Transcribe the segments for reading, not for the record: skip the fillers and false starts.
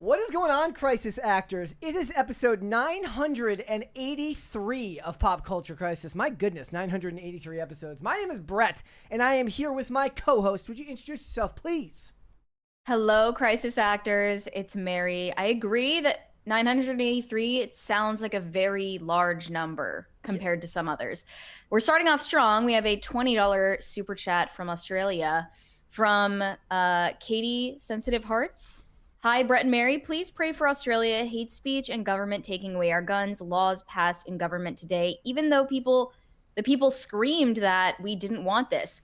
What is going on, Crisis Actors? It is episode 983 of Pop Culture Crisis. My goodness, 983 episodes. My name is Brett, and I am here with my co-host. Would you introduce yourself, please? Hello, Crisis Actors. It's Mary. I agree that 983, it sounds like a very large number compared to some others. We're starting off strong. We have a $20 super chat from Australia from Katie Sensitive Hearts. Hi, Brett and Mary. Please pray for Australia. Hate speech and government taking away our guns. Laws passed in government today, even though the people screamed that we didn't want this.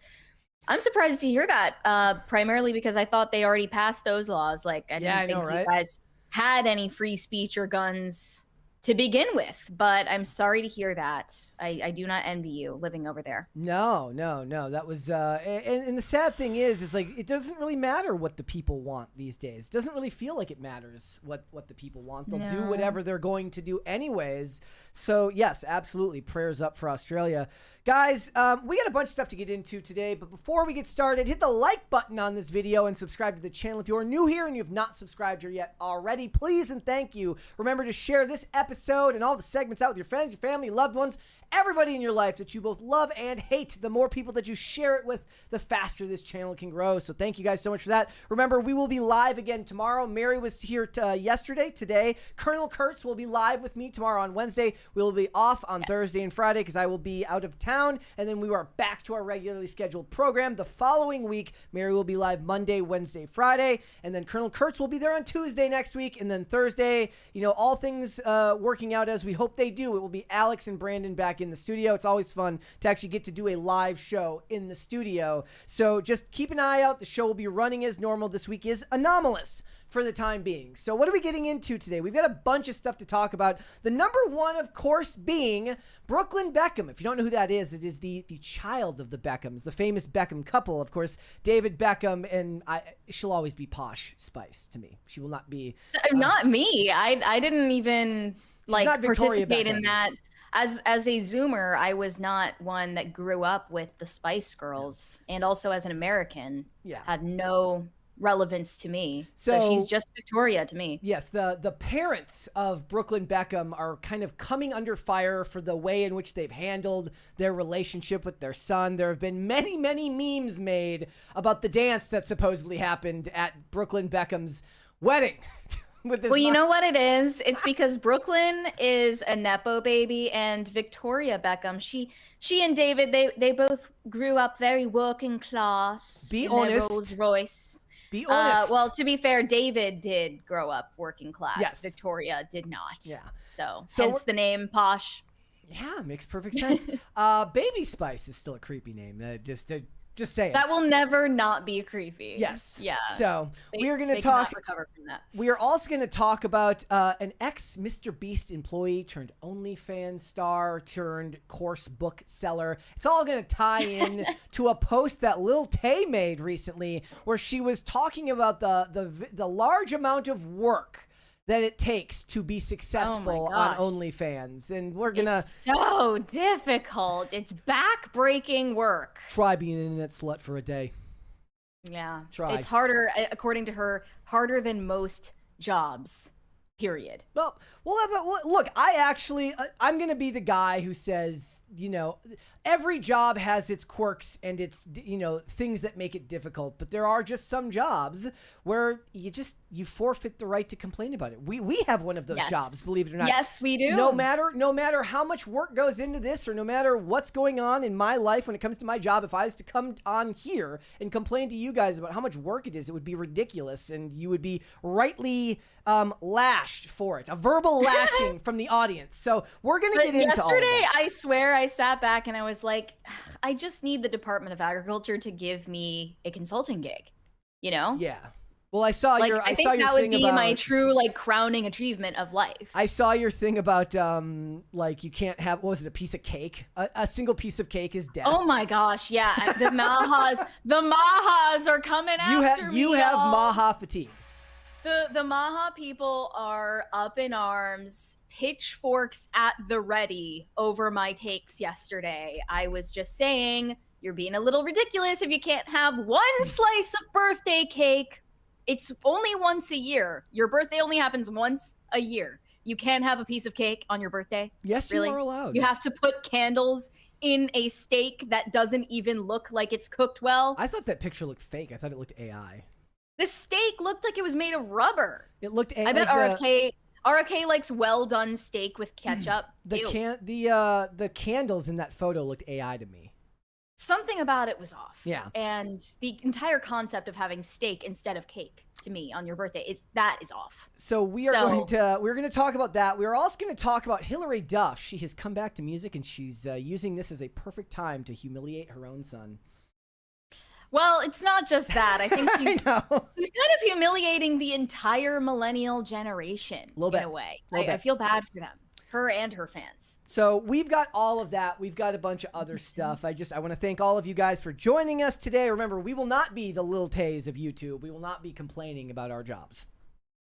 I'm surprised to hear that, primarily because I thought they already passed those laws. Like, I didn't think you guys had any free speech or guns to begin with, but I'm sorry to hear that. I do not envy you living over there. No. That was, and the sad thing is like, it doesn't really matter what the people want these days. It doesn't really feel like it matters what the people want. They'll do whatever they're going to do anyways. So yes, absolutely. Prayers up for Australia. Guys, we got a bunch of stuff to get into today, but before we get started, hit the like button on this video and subscribe to the channel. If you are new here and you have not subscribed here yet already, please and thank you. Remember to share this episode and all the segments out with your friends, your family, loved ones, everybody in your life that you both love and hate. The more people that you share it with, the faster this channel can grow. So thank you guys so much for that. Remember, we will be live again tomorrow. Mary was here yesterday. Today, Colonel Kurtz will be live with me tomorrow on Wednesday. We will be off on Thursday and Friday because I will be out of town. And then we are back to our regularly scheduled program. The following week, Mary will be live Monday, Wednesday, Friday. And then Colonel Kurtz will be there on Tuesday next week. And then Thursday, all things working out as we hope they do, it will be Alex and Brandon back in the studio. It's always fun to actually get to do a live show in the studio. So just keep an eye out. The show will be running as normal. This week is anomalous for the time being. So what are we getting into today? We've got a bunch of stuff to talk about. The number one, of course, being Brooklyn Beckham. If you don't know who that is, it is the child of the Beckhams, the famous Beckham couple. Of course, David Beckham, and she'll always be Posh Spice to me. She will not be... not me. I didn't even participate in that. As a Zoomer, I was not one that grew up with the Spice Girls, and also as an American, had no relevance to me. So she's just Victoria to me. Yes, the parents of Brooklyn Beckham are kind of coming under fire for the way in which they've handled their relationship with their son. There have been many memes made about the dance that supposedly happened at Brooklyn Beckham's wedding. Well, you know what it is? It's because Brooklyn is a Nepo baby, and Victoria Beckham, she and David, they both grew up very working class. Be honest. Rolls Royce. Be honest. Well, to be fair, David did grow up working class. Yes. Victoria did not. Yeah. So hence the name Posh. Yeah, makes perfect sense. Baby Spice is still a creepy name. Just saying. That will never not be creepy. Yes. Yeah. So we are going to talk. Recover from that. We are also going to talk about an ex-Mr. Beast employee turned OnlyFans star turned course book seller. It's all going to tie in to a post that Lil Tay made recently, where she was talking about the large amount of work that it takes to be successful on OnlyFans. And we're gonna... It's so difficult. It's back-breaking work. Try being an internet slut for a day. Yeah. Try. It's harder, according to her, harder than most jobs. Period. Well, look, I'm going to be the guy who says, every job has its quirks and its, things that make it difficult. But there are just some jobs where you forfeit the right to complain about it. We have one of those jobs, believe it or not. Yes, we do. No matter how much work goes into this, or no matter what's going on in my life when it comes to my job, if I was to come on here and complain to you guys about how much work it is, it would be ridiculous, and you would be rightly lashed for it. A verbal lashing from the audience. So we're going to get into all of yesterday, that. I swear I sat back and I was like, I just need the Department of Agriculture to give me a consulting gig, Yeah. Well, I saw your I think that would be my true crowning achievement of life. I saw your thing about you can't have, what was it, a piece of cake? A single piece of cake is death. Oh my gosh, yeah. The Mahas are coming after me. You have Maha fatigue. The Maha people are up in arms, pitchforks at the ready over my takes yesterday. I was just saying, you're being a little ridiculous if you can't have one slice of birthday cake It's only once a year. Your birthday only happens once a year. You can't have a piece of cake on your birthday. Yes, really? You are allowed. You have to put candles in a steak that doesn't even look like it's cooked well. I thought that picture looked fake. I thought it looked AI. The steak looked like it was made of rubber. It looked AI. I bet RFK likes well done steak with ketchup. The candles in that photo looked AI to me. Something about it was off. Yeah. And the entire concept of having steak instead of cake to me on your birthday is off. So we're going to talk about that. We're also going to talk about Hilary Duff. She has come back to music and she's using this as a perfect time to humiliate her own son. Well, it's not just that. I think she's kind of humiliating the entire millennial generation in a way. I feel bad for them. Her and her fans. So we've got all of that. We've got a bunch of other stuff. I want to thank all of you guys for joining us today. Remember, we will not be the Lil Tays of YouTube. We will not be complaining about our jobs.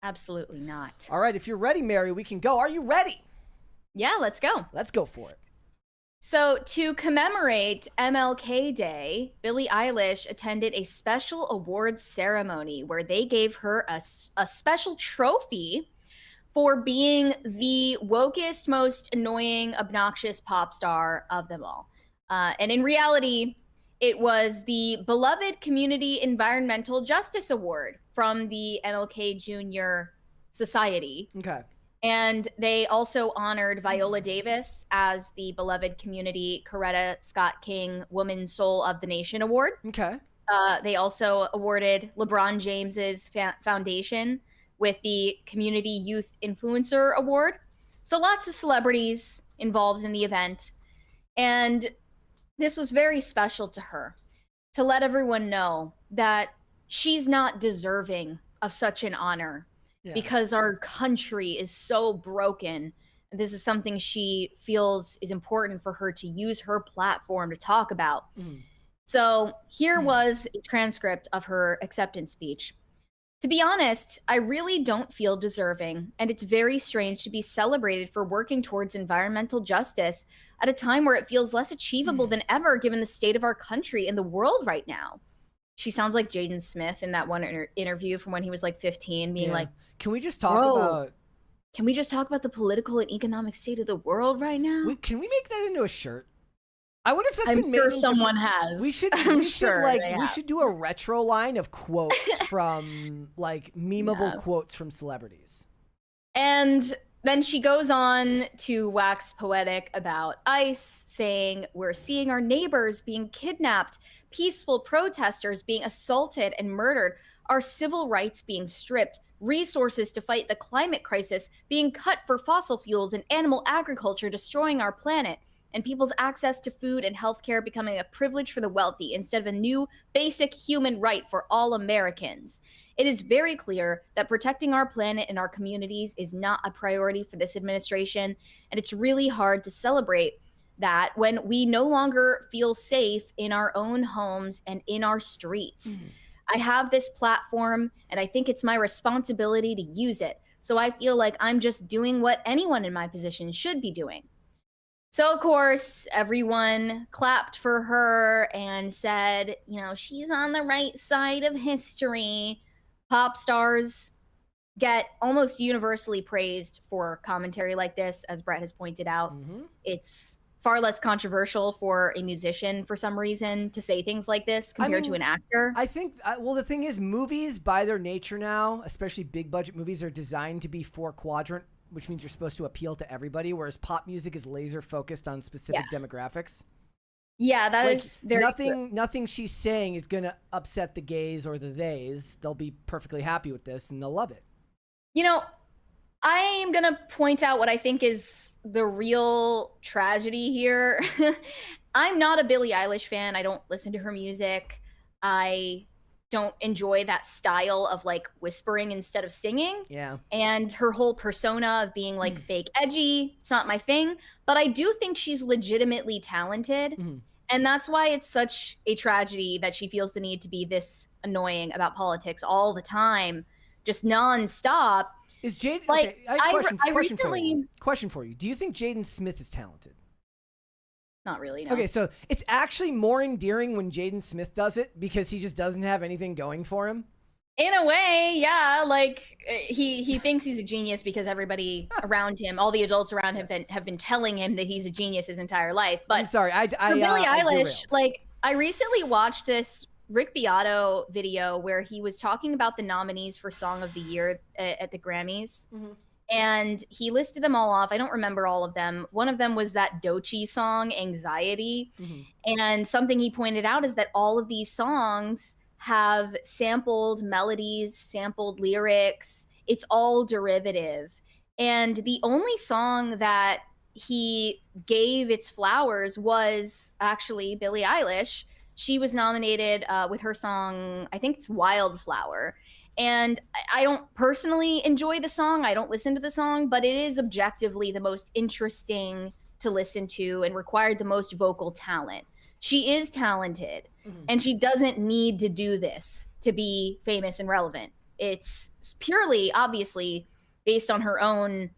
Absolutely not. All right, if you're ready, Mary, we can go. Are you ready? Yeah, let's go. Let's go for it. So to commemorate MLK Day, Billie Eilish attended a special awards ceremony where they gave her a special trophy for being the wokest, most annoying, obnoxious pop star of them all. And in reality, it was the beloved Community Environmental Justice Award from the MLK Jr. Society. Okay. And they also honored Viola Davis as the beloved Community Coretta Scott King Woman Soul of the Nation Award. Okay. They also awarded LeBron James's foundation with the Community Youth Influencer Award. So lots of celebrities involved in the event. And this was very special to her, to let everyone know that she's not deserving of such an honor because our country is so broken. This is something she feels is important for her to use her platform to talk about. Mm. So here was a transcript of her acceptance speech. To be honest, I really don't feel deserving, and it's very strange to be celebrated for working towards environmental justice at a time where it feels less achievable than ever given the state of our country and the world right now. She sounds like Jaden Smith in that one interview from when he was like 15, being like, can we just talk about the political and economic state of the world right now? Can we make that into a shirt? I wonder if that's been made. I'm sure someone has. We should do a retro line of quotes from like memeable quotes from celebrities. And then she goes on to wax poetic about ICE, saying we're seeing our neighbors being kidnapped, peaceful protesters being assaulted and murdered, our civil rights being stripped, resources to fight the climate crisis being cut for fossil fuels and animal agriculture destroying our planet, and people's access to food and healthcare becoming a privilege for the wealthy instead of a new basic human right for all Americans. It is very clear that protecting our planet and our communities is not a priority for this administration, and it's really hard to celebrate that when we no longer feel safe in our own homes and in our streets. I have this platform, and I think it's my responsibility to use it. So I feel like I'm just doing what anyone in my position should be doing. So, of course, everyone clapped for her and said, she's on the right side of history. Pop stars get almost universally praised for commentary like this, as Brett has pointed out. Mm-hmm. It's far less controversial for a musician, for some reason, to say things like this compared to an actor. I think, the thing is, movies, by their nature now, especially big-budget movies, are designed to be four-quadrant, which means you're supposed to appeal to everybody, whereas pop music is laser focused on specific demographics. Yeah, that is very nothing she's saying is going to upset the gays or the theys. They'll be perfectly happy with this and they'll love it. I am going to point out what I think is the real tragedy here. I'm not a Billie Eilish fan. I don't listen to her music. I don't enjoy that style of like whispering instead of singing. Yeah. And her whole persona of being like fake edgy, it's not my thing, but I do think she's legitimately talented. Mm-hmm. And that's why it's such a tragedy that she feels the need to be this annoying about politics all the time, just nonstop. Is Jaden like question for you. Do you think Jaden Smith is talented? Not really, no. Okay, so it's actually more endearing when Jaden Smith does it because he just doesn't have anything going for him. In a way, yeah. Like he thinks he's a genius because everybody around him, all the adults around him, have been telling him that he's a genius his entire life. But I'm sorry, for Billie Eilish, derailed. like I recently watched this Rick Beato video where he was talking about the nominees for Song of the Year at the Grammys. And he listed them all off. I don't remember all of them. One of them was that Doechii song, Anxiety. And something he pointed out is that all of these songs have sampled melodies, sampled lyrics. It's all derivative. And the only song that he gave its flowers was actually Billie Eilish. She was nominated with her song, I think it's Wildflower. And I don't personally enjoy the song. I don't listen to the song, but it is objectively the most interesting to listen to and required the most vocal talent. She is talented, and she doesn't need to do this to be famous and relevant. It's purely, obviously, based on her own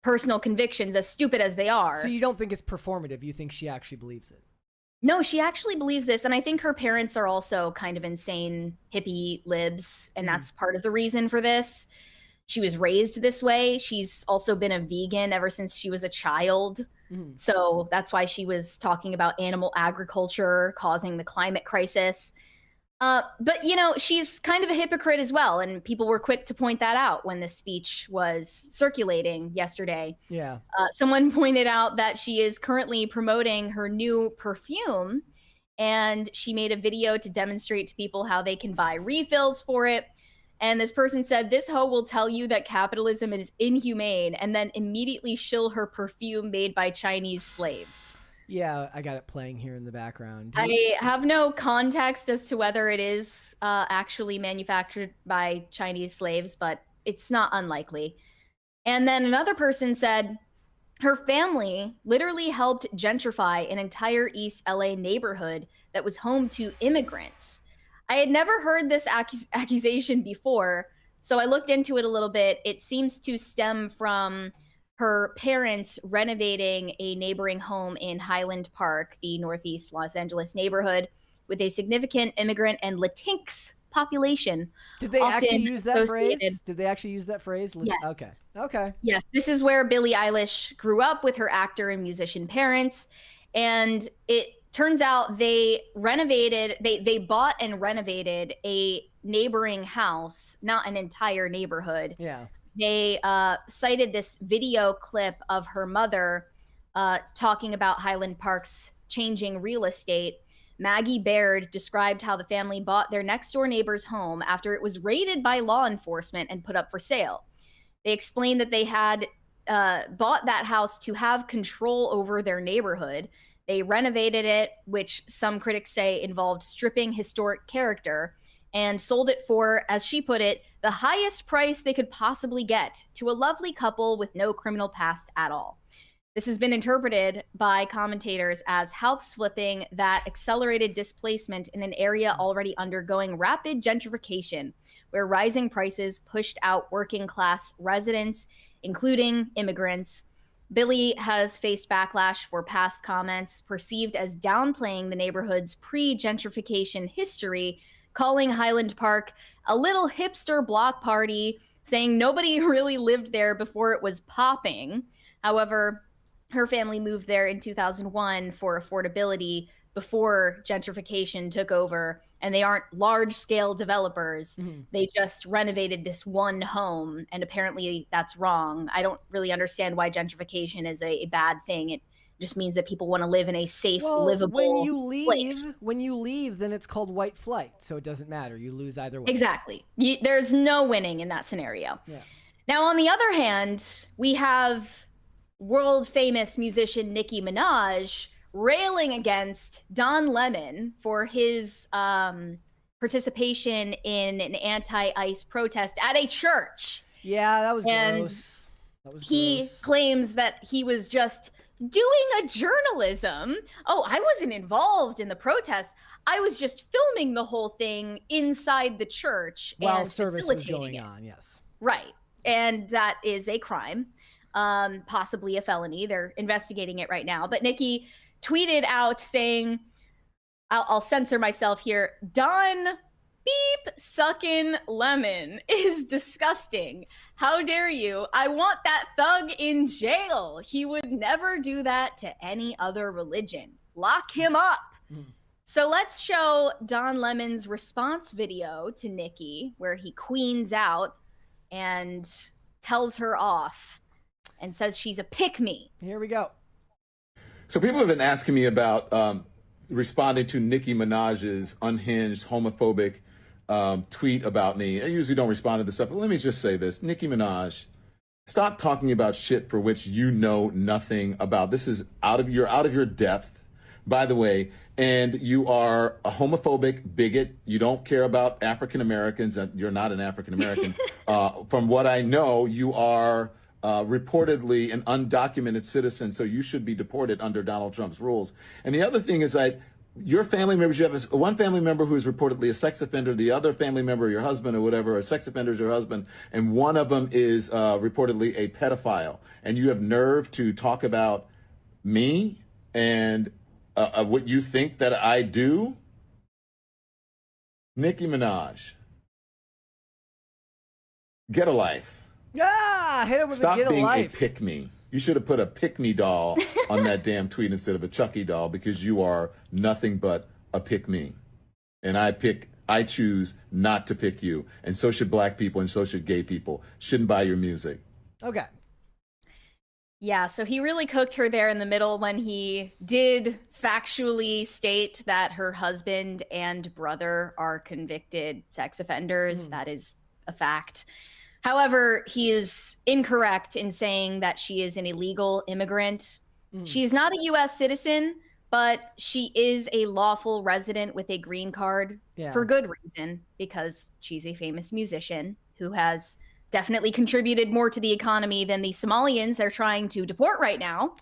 personal convictions, as stupid as they are. So you don't think it's performative? You think she actually believes it? No, she actually believes this. And I think her parents are also kind of insane hippie libs. And that's part of the reason for this. She was raised this way. She's also been a vegan ever since she was a child. So that's why she was talking about animal agriculture causing the climate crisis. But, you know, she's kind of a hypocrite as well. And people were quick to point that out when this speech was circulating yesterday. Yeah. Someone pointed out that she is currently promoting her new perfume. And she made a video to demonstrate to people how they can buy refills for it. And this person said, "This hoe will tell you that capitalism is inhumane," and then immediately shill her perfume made by Chinese slaves. Yeah, I got it playing here in the background. I have no context as to whether it is actually manufactured by Chinese slaves, but it's not unlikely. And then another person said her family literally helped gentrify an entire East LA neighborhood that was home to immigrants. I had never heard this accusation before, so I looked into it a little bit. It seems to stem from her parents renovating a neighboring home in Highland Park, the Northeast Los Angeles neighborhood, with a significant immigrant and Latinx population. Did they actually use that phrase? Did they actually use that phrase? Yes. Okay. Yes, this is where Billie Eilish grew up with her actor and musician parents. And it turns out they bought and renovated a neighboring house, not an entire neighborhood. Yeah. They cited this video clip of her mother talking about Highland Park's changing real estate. Maggie Baird described how the family bought their next door neighbor's home after it was raided by law enforcement and put up for sale. They explained that they had bought that house to have control over their neighborhood. They renovated it, which some critics say involved stripping historic character, and sold it for, as she put it, the highest price they could possibly get to a lovely couple with no criminal past at all. This has been interpreted by commentators as house flipping that accelerated displacement in an area already undergoing rapid gentrification, where rising prices pushed out working class residents, including immigrants. Billie has faced backlash for past comments perceived as downplaying the neighborhood's pre-gentrification history, calling Highland Park a little hipster block party, saying nobody really lived there before it was popping. However, her family moved there in 2001 for affordability before gentrification took over, and they aren't large-scale developers. They just renovated this one home, and apparently that's wrong. I don't really understand why gentrification is a bad thing. It just means that people want to live in a safe, livable place. When you leave, then it's called white flight, so it doesn't matter. You lose either way. Exactly. There's no winning in that scenario. Yeah. Now, on the other hand, we have world-famous musician Nicki Minaj railing against Don Lemon for his participation in an anti-ICE protest at a church. Yeah, that was gross. He claims that he was just doing a journalism. Oh, I wasn't involved in the protest. I was just filming the whole thing inside the church while and service was going on. Yes. Right. And that is a crime, possibly a felony. They're investigating it right now. But Nicki tweeted out saying, I'll censor myself here, Don Beep sucking lemon is disgusting. How dare you? I want that thug in jail. He would never do that to any other religion. Lock him up. So let's show Don Lemon's response video to Nicki, where he queens out and tells her off and says she's a pick-me. Here we go. So people have been asking me about responding to Nicki Minaj's unhinged, homophobic tweet about me. I usually don't respond to this stuff, but let me just say this. Nicki Minaj, stop talking about shit for which you know nothing about. This is out of your depth, by the way, and you are a homophobic bigot. You don't care about African Americans. You're not an African American. From what I know, you are reportedly an undocumented citizen, so you should be deported under Donald Trump's rules. And the other thing is that your family members, you have one family member who is reportedly a sex offender, the other family member, your husband or whatever, a sex offender is your husband, and one of them is reportedly a pedophile. And you have nerve to talk about me and what you think that I do? Nicki Minaj, get a life. Yeah, hit him with Stop a get a being life. a pick-me. You should have put a pick-me doll on that damn tweet instead of a Chucky doll, because you are nothing but a pick-me. And I choose not to pick you. And so should black people and so should gay people. Shouldn't buy your music. Okay. Yeah, so he really cooked her there in the middle when he did factually state that her husband and brother are convicted sex offenders. That is a fact. However, he is incorrect in saying that she is an illegal immigrant. She's not a U.S. citizen, but she is a lawful resident with a green card for good reason, because she's a famous musician who has definitely contributed more to the economy than the Somalians they're trying to deport right now.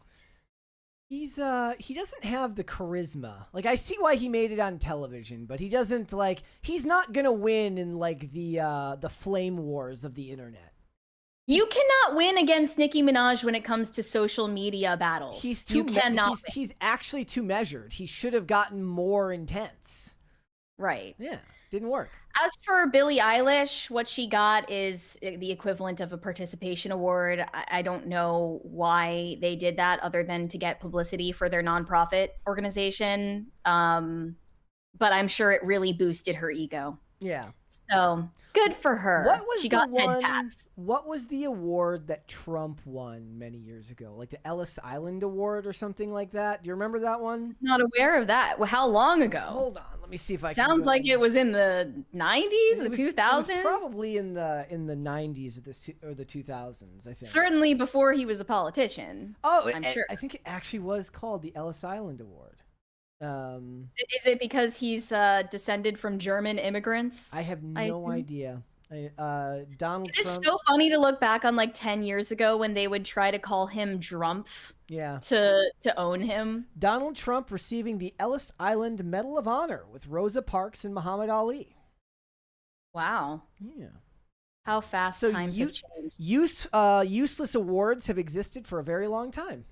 He doesn't have the charisma. Like, I see why he made it on television, but he doesn't, like, he's not gonna win in like the flame wars of the internet. You cannot win against Nicki Minaj when it comes to social media battles. He's too cannot win. He's actually too measured. He should have gotten more intense. Right. Yeah, didn't work. As for Billie Eilish, what she got is the equivalent of a participation award. I don't know why they did that other than to get publicity for their nonprofit organization. But I'm sure it really boosted her ego. Yeah. So good for her. What was she the got one? head taps. What was the award that Trump won many years ago? Like the Ellis Island Award or something like that? Do you remember that one? Not aware of that. Well, how long ago? Hold on, let me see if I. Sounds like it was in the 90s, the 2000s. It was probably in the 90s or the 2000s. I think. Certainly before he was a politician. Oh, I'm sure. I think it actually was called the Ellis Island Award. Is it because he's descended from German immigrants? I have no idea. Donald It's Trump. so funny to look back on like 10 years ago when they would try to call him Drumpf to own him. Donald Trump receiving the Ellis Island Medal of Honor with Rosa Parks and Muhammad Ali. Wow. Yeah. How fast times have changed. Useless awards have existed for a very long time.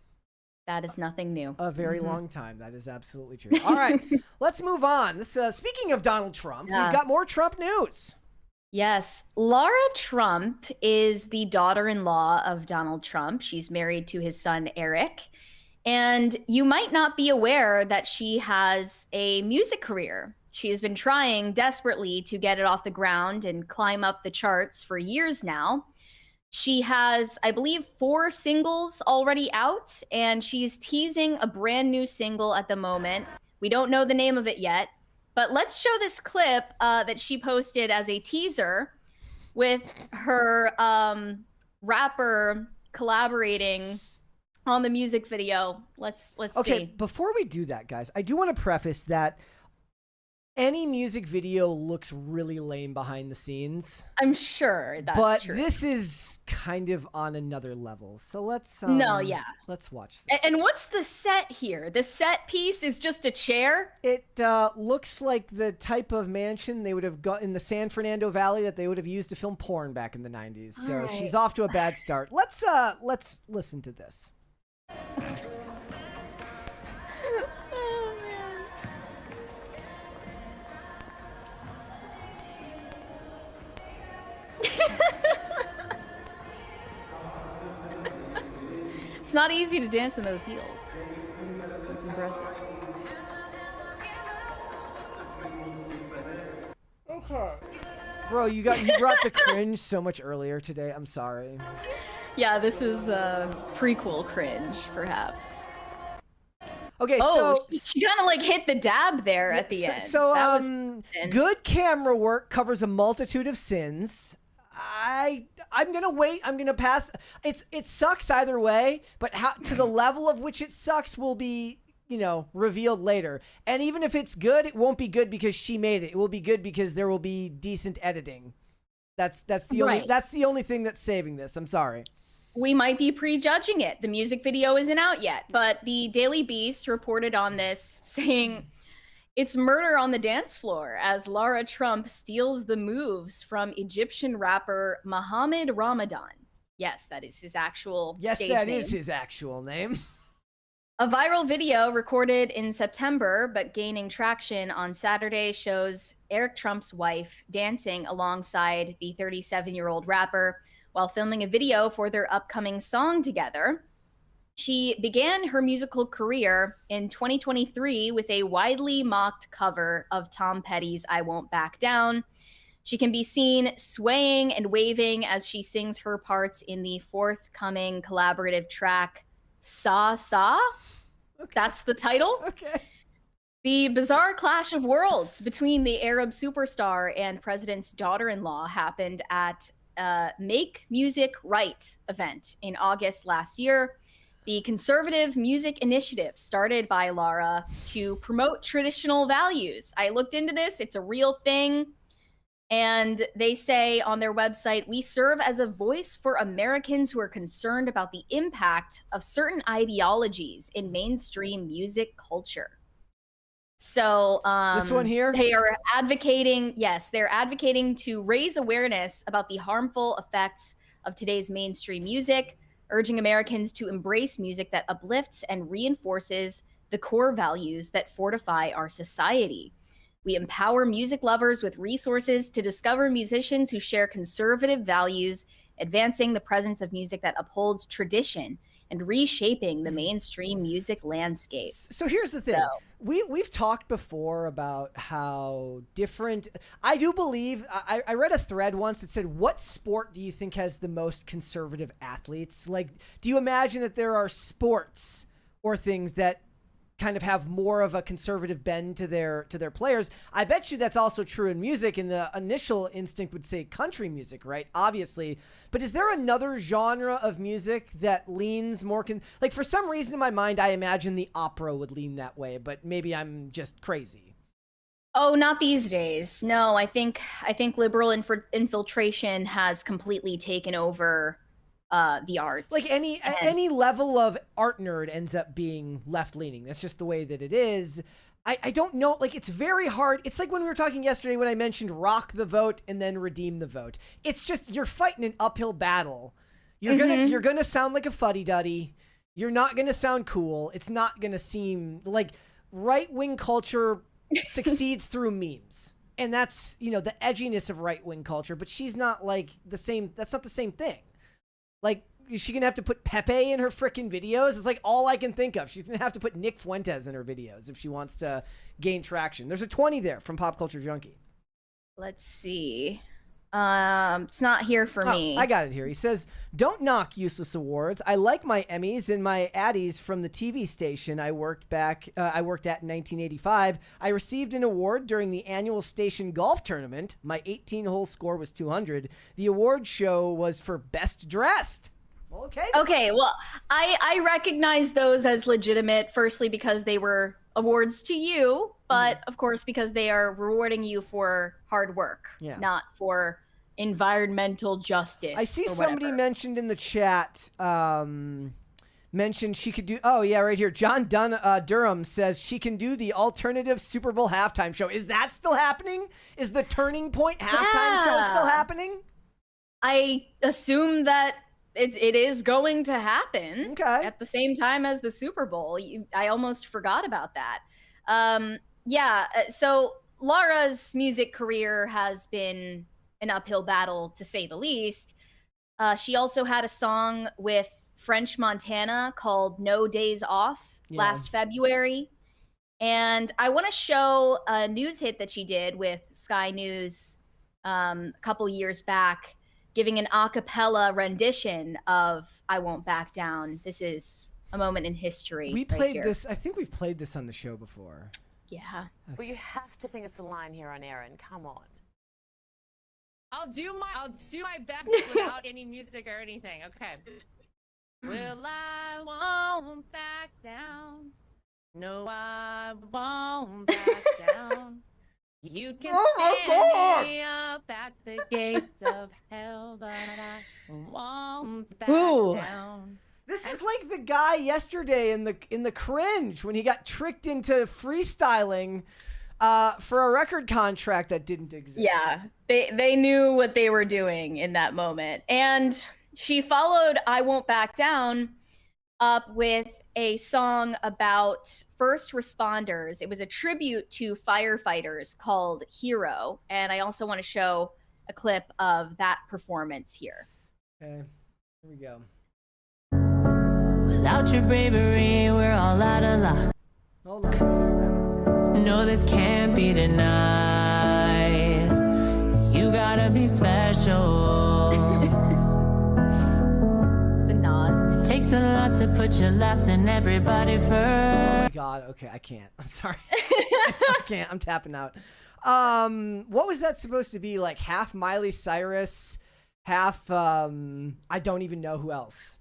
That is nothing new. A very long time. That is absolutely true. All right, let's move on. This, speaking of Donald Trump, we've got more Trump news. Yes. Lara Trump is the daughter-in-law of Donald Trump. She's married to his son, Eric. And you might not be aware that she has a music career. She has been trying desperately to get it off the ground and climb up the charts for years now. She has, I believe, 4 singles already out, and she's teasing a brand new single at the moment. We don't know the name of it yet, but let's show this clip that she posted as a teaser with her rapper collaborating on the music video. Let's see. Okay, before we do that, guys, I do want to preface that any music video looks really lame behind the scenes. I'm sure that's true. But this is kind of on another level. So let's let's watch this. And what's the set here? The set piece is just a chair? It looks like the type of mansion they would have got in the San Fernando Valley that they would have used to film porn back in the 90s. So she's off to a bad start. Let's listen to this. not easy to dance in those heels. It's impressive. Okay. Bro, you brought the cringe so much earlier today. I'm sorry. Yeah, this is prequel cringe, perhaps. Okay, oh, so she kind of like hit the dab there at the end. So, that was good camera work covers a multitude of sins. I'm gonna wait. I'm gonna pass. It sucks either way, but to the level of which it sucks will be, revealed later. And even if it's good, it won't be good because she made it. It will be good because there will be decent editing. That's the only thing that's saving this. I'm sorry. We might be prejudging it. The music video isn't out yet, but the Daily Beast reported on this saying it's murder on the dance floor as Lara Trump steals the moves from Egyptian rapper Mohammed Ramadan. Yes, that is his actual stage name. Is his actual name. A viral video recorded in September but gaining traction on Saturday shows Eric Trump's wife dancing alongside the 37-year-old rapper while filming a video for their upcoming song together. She began her musical career in 2023 with a widely mocked cover of Tom Petty's I Won't Back Down. She can be seen swaying and waving as she sings her parts in the forthcoming collaborative track, Sa Sa. Okay. That's the title. Okay. The bizarre clash of worlds between the Arab superstar and president's daughter-in-law happened at Make Music Right event in August last year. The conservative music initiative started by Lara to promote traditional values. I looked into this. It's a real thing. And they say on their website, we serve as a voice for Americans who are concerned about the impact of certain ideologies in mainstream music culture. So this one here, they are advocating, they're advocating to raise awareness about the harmful effects of today's mainstream music, urging Americans to embrace music that uplifts and reinforces the core values that fortify our society. We empower music lovers with resources to discover musicians who share conservative values, advancing the presence of music that upholds tradition and reshaping the mainstream music landscape. So here's the thing. We've talked before about how different, I do believe, I read a thread once that said, what sport do you think has the most conservative athletes? Like, do you imagine that there are sports or things that kind of have more of a conservative bend to their players? I bet you that's also true in music, and the initial instinct would say country music, right? Obviously. But is there another genre of music that leans more like, for some reason in my mind, I imagine the opera would lean that way, but maybe I'm just crazy. Oh, not these days. No, I think liberal infiltration has completely taken over the arts. Like any level of art nerd ends up being left leaning. That's just the way that it is. I don't know. Like, it's very hard. It's like when we were talking yesterday when I mentioned rock the vote and then redeem the vote. It's just, you're fighting an uphill battle. You're gonna sound like a fuddy-duddy. You're not gonna sound cool. It's not gonna seem like right-wing culture succeeds through memes. And that's, the edginess of right-wing culture, but she's not like the same. That's not the same thing. Like, is she going to have to put Pepe in her freaking videos? It's like all I can think of. She's going to have to put Nick Fuentes in her videos if she wants to gain traction. There's a 20 there from Pop Culture Junkie. Let's see. It's not here for me. I got it here. He says, don't knock useless awards. I like my Emmys and my Addies from the TV station I worked at in 1985. I received an award during the annual station golf tournament. My 18-hole score was 200. The award show was for best dressed. Well, okay, well, I recognize those as legitimate, firstly because they were awards to you, but of course because they are rewarding you for hard work, not for environmental justice. I see somebody mentioned in the chat, mentioned she could do, right here. John Durham says she can do the alternative Super Bowl halftime show. Is that still happening? Is the Turning Point halftime show still happening? I assume that it is going to happen at the same time as the Super Bowl. I almost forgot about that. So Lara's music career has been an uphill battle, to say the least. She also had a song with French Montana called No Days Off last February. And I want to show a news hit that she did with Sky News a couple years back, giving an a cappella rendition of I Won't Back Down. This is a moment in history. We played this. I think we've played this on the show before. Yeah. Okay. Well, you have to sing us a line here on Aaron. Come on. I'll do my best without any music or anything. Okay. Well, I won't back down. No, I won't back down. You can stand me up at the gates of hell, but I won't back down. This is like the guy yesterday in the Cringe when he got tricked into freestyling for a record contract that didn't exist. Yeah, they knew what they were doing in that moment. And she followed I Won't Back Down up with a song about first responders. It was a tribute to firefighters called Hero. And I also want to show a clip of that performance here. Okay, here we go. Without your bravery, we're all out of luck. Hold on. No, this can't be denied. You gotta be special. The nods. It takes a lot to put you last and everybody first. Oh my God. Okay, I can't. I'm sorry. I can't. I'm tapping out. What was that supposed to be? Like half Miley Cyrus, half I don't even know who else.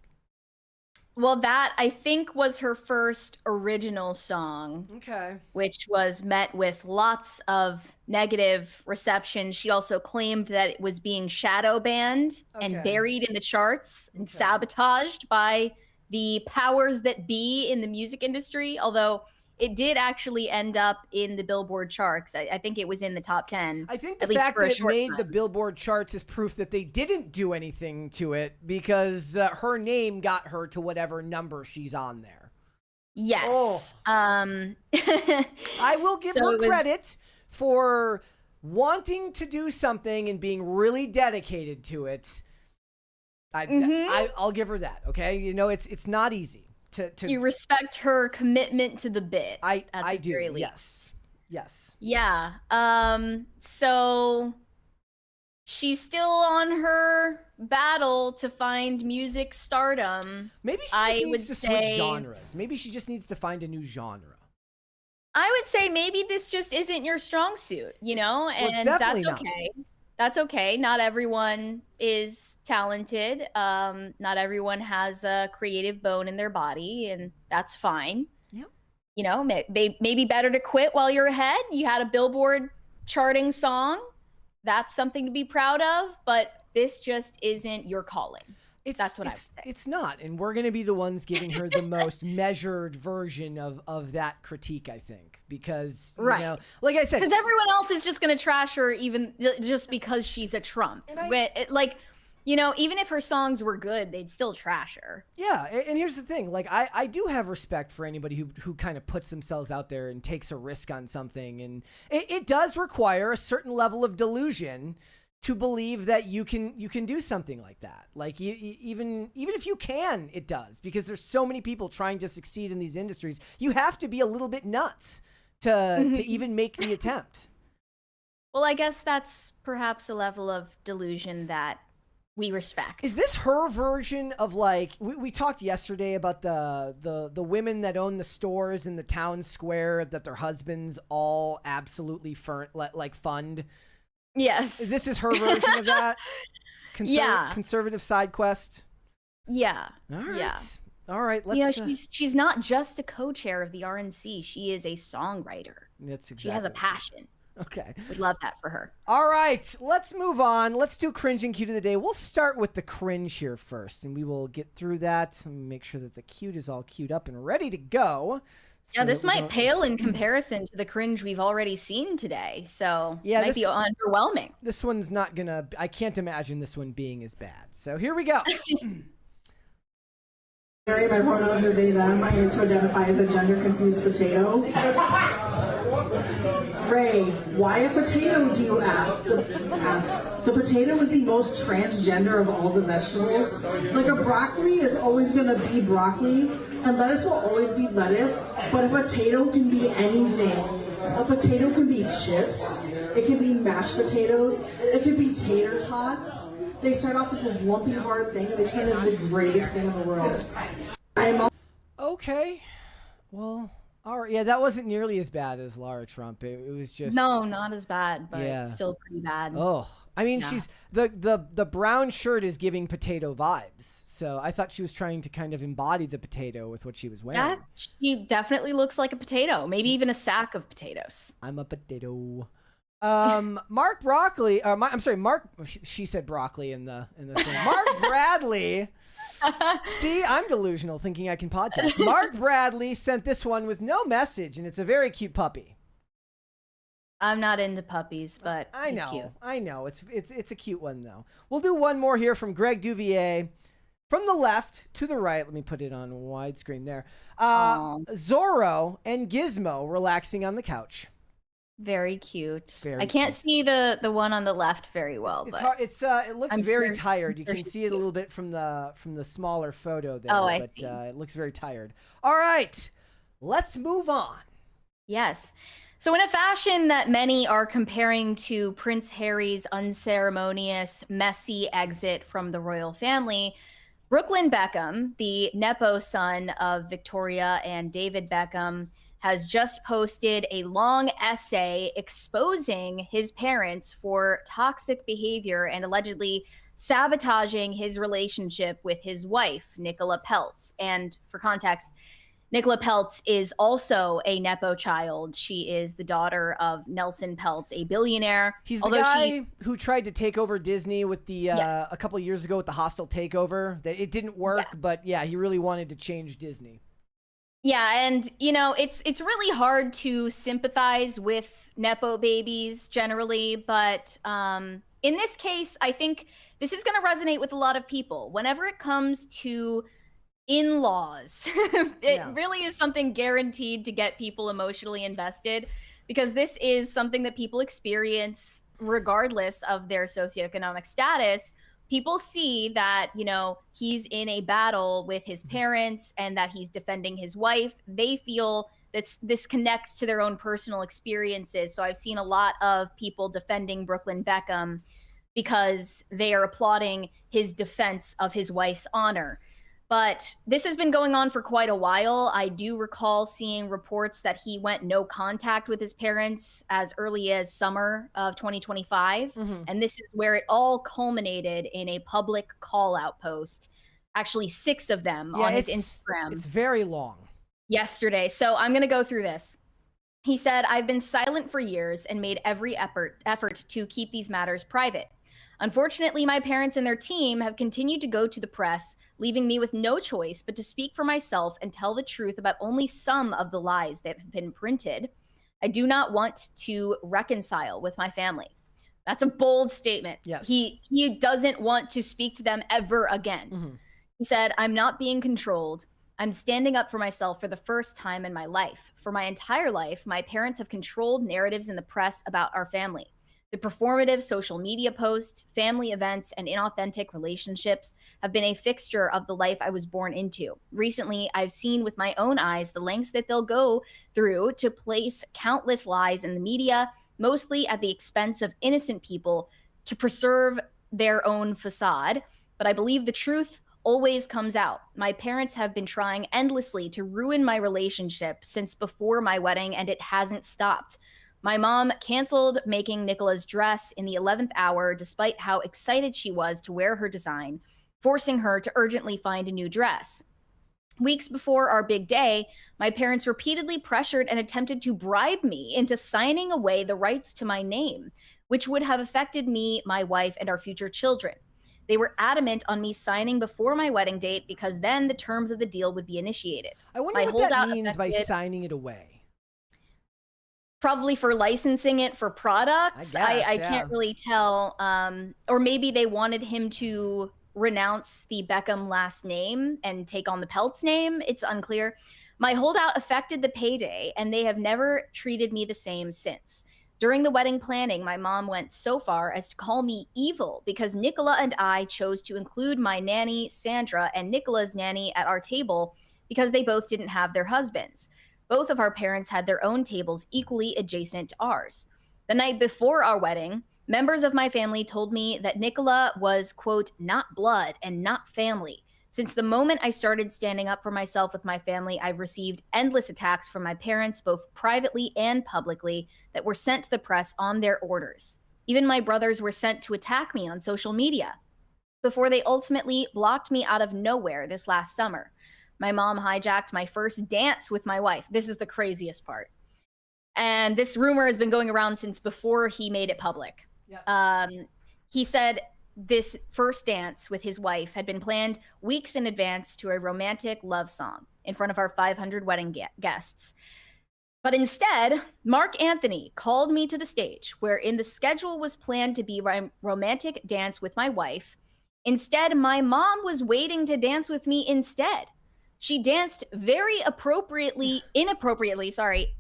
Well, that I think was her first original song. Okay. Which was met with lots of negative reception. She also claimed that it was being shadow banned and buried in the charts and sabotaged by the powers that be in the music industry, although it did actually end up in the Billboard charts. I think it was in the top 10. I think the fact that it made the Billboard charts is proof that they didn't do anything to it because her name got her to whatever number she's on there. Yes. Oh. I will give her credit for wanting to do something and being really dedicated to it. I'll give her that. Okay. You know, it's not easy. You respect her commitment to the bit. I do. Yes. Yeah. So she's still on her battle to find music stardom. Maybe she just needs to switch genres. Maybe she just needs to find a new genre. I would say maybe this just isn't your strong suit, you know, and that's okay. That's okay. Not everyone is talented. Not everyone has a creative bone in their body, and that's fine. Yep. You know, maybe better to quit while you're ahead. You had a Billboard charting song. That's something to be proud of, but this just isn't your calling. That's what I would say. It's not, and we're going to be the ones giving her the most measured version of that critique, I think, because, you know, like I said. Because everyone else is just going to trash her even just because she's a Trump. Like, you know, even if her songs were good, they'd still trash her. Yeah, and here's the thing. Like, I do have respect for anybody who kind of puts themselves out there and takes a risk on something, and it does require a certain level of delusion to believe that you can do something like that. Like even if you can, it does, because there's so many people trying to succeed in these industries. You have to be a little bit nuts to even make the attempt. Well, I guess that's perhaps a level of delusion that we respect. Is this her version of, like, we talked yesterday about the women that own the stores in the town square that their husbands all absolutely fund? Yes. This is her version of that? Conservative side quest? Yeah. All right. Yeah. All right. You know, she's not just a co-chair of the RNC. She is a songwriter. That's exactly. She has a passion. Okay. We'd love that for her. All right. Let's move on. Let's do Cringe and Cute of the day. We'll start with the cringe here first, and we will get through that and make sure that the cute is all queued up and ready to go. Yeah, this might pale in comparison to the cringe we've already seen today. So yeah, it might be underwhelming. This one's not gonna, I can't imagine this one being as bad. So here we go. My pronouns are they, them. I need to identify as a gender confused potato. Ray, why a potato, do you ask? The potato is the most transgender of all the vegetables. Like, a broccoli is always going to be broccoli, and lettuce will always be lettuce, but a potato can be anything. A potato can be chips, it can be mashed potatoes, it can be tater tots. They start off as this lumpy, hard thing, and they turn into the greatest thing in the world. Okay. Well, all right. Yeah, that wasn't nearly as bad as Lara Trump. It was just... No, not as bad, but still pretty bad. Oh, I mean, she's... The brown shirt is giving potato vibes. So I thought she was trying to kind of embody the potato with what she was wearing. Yeah, she definitely looks like a potato. Maybe even a sack of potatoes. I'm a potato. Mark Broccoli, I'm sorry, Mark, she said broccoli in the thing. Mark Bradley. See, I'm delusional thinking I can podcast. Mark Bradley sent this one with no message, and it's a very cute puppy. I'm not into puppies, but he's cute. I know. It's a cute one though. We'll do one more here from Greg Duvier. From the left to the right, let me put it on widescreen there. Zorro and Gizmo relaxing on the couch. Very cute. I can't see the one on the left very well. It's hard. It looks very tired. You can see it a little bit from the smaller photo there. Oh, I see. It looks very tired. All right, let's move on. Yes. So in a fashion that many are comparing to Prince Harry's unceremonious, messy exit from the royal family, Brooklyn Beckham, the Nepo son of Victoria and David Beckham, has just posted a long essay exposing his parents for toxic behavior and allegedly sabotaging his relationship with his wife, Nicola Peltz. And for context, Nicola Peltz is also a Nepo child. She is the daughter of Nelson Peltz, a billionaire. He's the guy who tried to take over Disney with the a couple of years ago with the hostile takeover. That it didn't work, but yeah, he really wanted to change Disney. Yeah, and you know, it's really hard to sympathize with Nepo babies generally, but in this case, I think this is going to resonate with a lot of people. Whenever it comes to in-laws, it really is something guaranteed to get people emotionally invested, because this is something that people experience regardless of their socioeconomic status. People see that, you know, he's in a battle with his parents and that he's defending his wife. They feel that this connects to their own personal experiences. So I've seen a lot of people defending Brooklyn Beckham because they are applauding his defense of his wife's honor. But this has been going on for quite a while. I do recall seeing reports that he went no contact with his parents as early as summer of 2025. And this is where it all culminated in a public call-out post. Actually, 6 of them on his Instagram. It's very long. Yesterday. So I'm going to go through this. He said, "I've been silent for years and made every effort to keep these matters private. Unfortunately, my parents and their team have continued to go to the press, leaving me with no choice but to speak for myself and tell the truth about only some of the lies that have been printed. I do not want to reconcile with my family." That's a bold statement. Yes. He doesn't want to speak to them ever again. He said, "I'm not being controlled. I'm standing up for myself for the first time in my life. For my entire life, my parents have controlled narratives in the press about our family. The performative social media posts, family events, and inauthentic relationships have been a fixture of the life I was born into. Recently, I've seen with my own eyes the lengths that they'll go through to place countless lies in the media, mostly at the expense of innocent people, to preserve their own facade. But I believe the truth always comes out. My parents have been trying endlessly to ruin my relationship since before my wedding, and it hasn't stopped. My mom canceled making Nicola's dress in the 11th hour, despite how excited she was to wear her design, forcing her to urgently find a new dress. Weeks before our big day, my parents repeatedly pressured and attempted to bribe me into signing away the rights to my name, which would have affected me, my wife, and our future children. They were adamant on me signing before my wedding date because then the terms of the deal would be initiated. I wonder what that means by signing it away. Probably for licensing it for products. I can't really tell. Or maybe they wanted him to renounce the Beckham last name and take on the Peltz name. It's unclear. My holdout affected the payday, and they have never treated me the same since. During the wedding planning, my mom went so far as to call me evil because Nicola and I chose to include my nanny, Sandra, and Nicola's nanny at our table because they both didn't have their husbands. Both of our parents had their own tables equally adjacent to ours. The night before our wedding, members of my family told me that Nicola was, quote, not blood and not family. Since the moment I started standing up for myself with my family, I've received endless attacks from my parents, both privately and publicly, that were sent to the press on their orders. Even my brothers were sent to attack me on social media before they ultimately blocked me out of nowhere this last summer. My mom hijacked my first dance with my wife. This is the craziest part. And this rumor has been going around since before he made it public. Yep. He said this first dance with his wife had been planned weeks in advance to a romantic love song in front of our 500 wedding guests. But instead, Mark Anthony called me to the stage, wherein the schedule was planned to be a romantic dance with my wife. Instead, my mom was waiting to dance with me instead. She danced very inappropriately,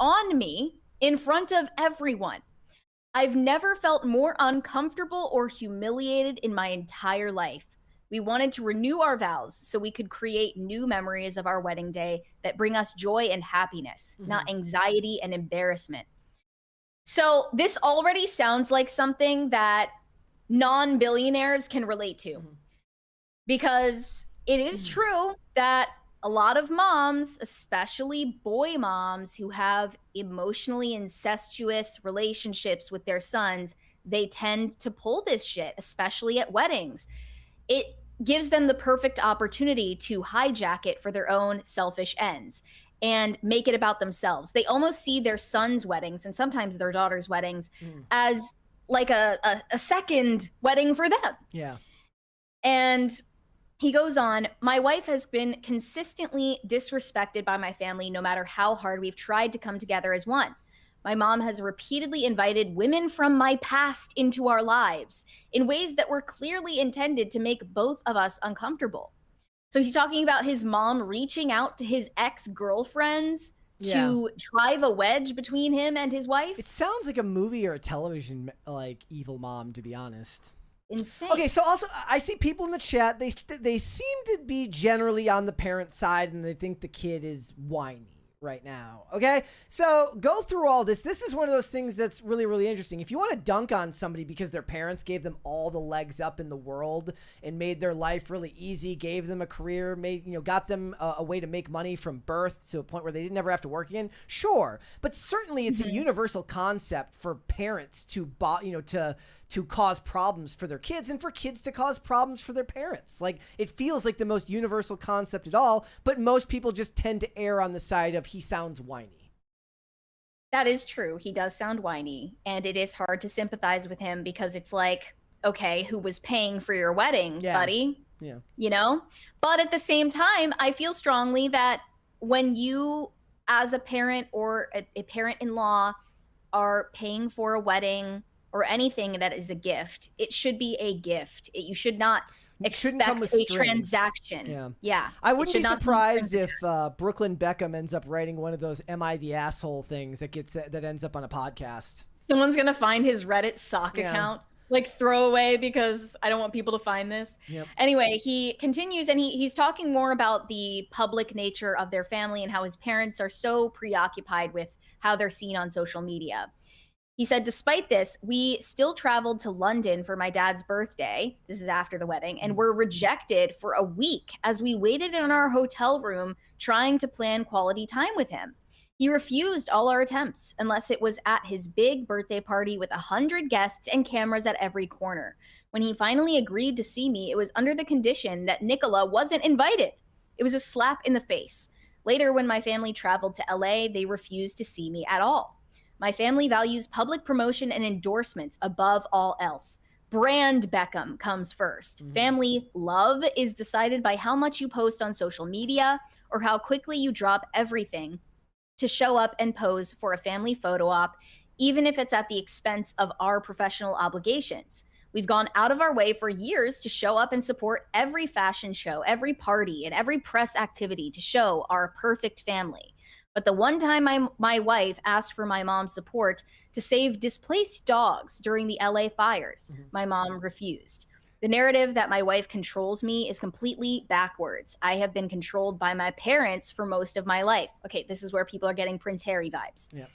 on me in front of everyone. I've never felt more uncomfortable or humiliated in my entire life. We wanted to renew our vows so we could create new memories of our wedding day that bring us joy and happiness, not anxiety and embarrassment. So this already sounds like something that non-billionaires can relate to, because it is true that a lot of moms, especially boy moms who have emotionally incestuous relationships with their sons, they tend to pull this shit, especially at weddings. It gives them the perfect opportunity to hijack it for their own selfish ends and make it about themselves. They almost see their sons' weddings and sometimes their daughters' weddings as like a second wedding for them. Yeah. And he goes on, my wife has been consistently disrespected by my family no matter how hard we've tried to come together as one. My mom has repeatedly invited women from my past into our lives in ways that were clearly intended to make both of us uncomfortable. So he's talking about his mom reaching out to his ex-girlfriends to drive a wedge between him and his wife. It sounds like a movie or a television, like, evil mom, to be honest. Insane. Okay, so also I see people in the chat, they seem to be generally on the parent side and they think the kid is whiny right now. Okay, so go through all this. This is one of those things that's really, really interesting. If you want to dunk on somebody because their parents gave them all the legs up in the world and made their life really easy, gave them a career, got them a way to make money from birth to a point where they didn't ever have to work again, sure. But certainly it's a universal concept for parents to cause problems for their kids and for kids to cause problems for their parents. Like, it feels like the most universal concept at all, but most people just tend to err on the side of he sounds whiny. That is true. He does sound whiny, and it is hard to sympathize with him because it's like, okay, who was paying for your wedding, buddy? Yeah. You know? But at the same time, I feel strongly that when you, as a parent or a parent-in-law, are paying for a wedding or anything that is a gift, it should be a gift. You should not expect a transaction. Yeah. I wouldn't be surprised if Brooklyn Beckham ends up writing one of those "Am I the asshole" things that ends up on a podcast. Someone's gonna find his Reddit sock account, like throwaway, because I don't want people to find this. Yep. Anyway, he continues and he's talking more about the public nature of their family and how his parents are so preoccupied with how they're seen on social media. He said, despite this, we still traveled to London for my dad's birthday. This is after the wedding, and were rejected for a week as we waited in our hotel room trying to plan quality time with him. He refused all our attempts unless it was at his big birthday party with 100 guests and cameras at every corner. When he finally agreed to see me, it was under the condition that Nicola wasn't invited. It was a slap in the face. Later, when my family traveled to LA, they refused to see me at all. My family values public promotion and endorsements above all else. Brand Beckham comes first. Family love is decided by how much you post on social media or how quickly you drop everything to show up and pose for a family photo op, even if it's at the expense of our professional obligations. We've gone out of our way for years to show up and support every fashion show, every party, and every press activity to show our perfect family. But the one time my wife asked for my mom's support to save displaced dogs during the LA fires, my mom refused. The narrative that my wife controls me is completely backwards. I have been controlled by my parents for most of my life. Okay, this is where people are getting Prince Harry vibes. Yeah.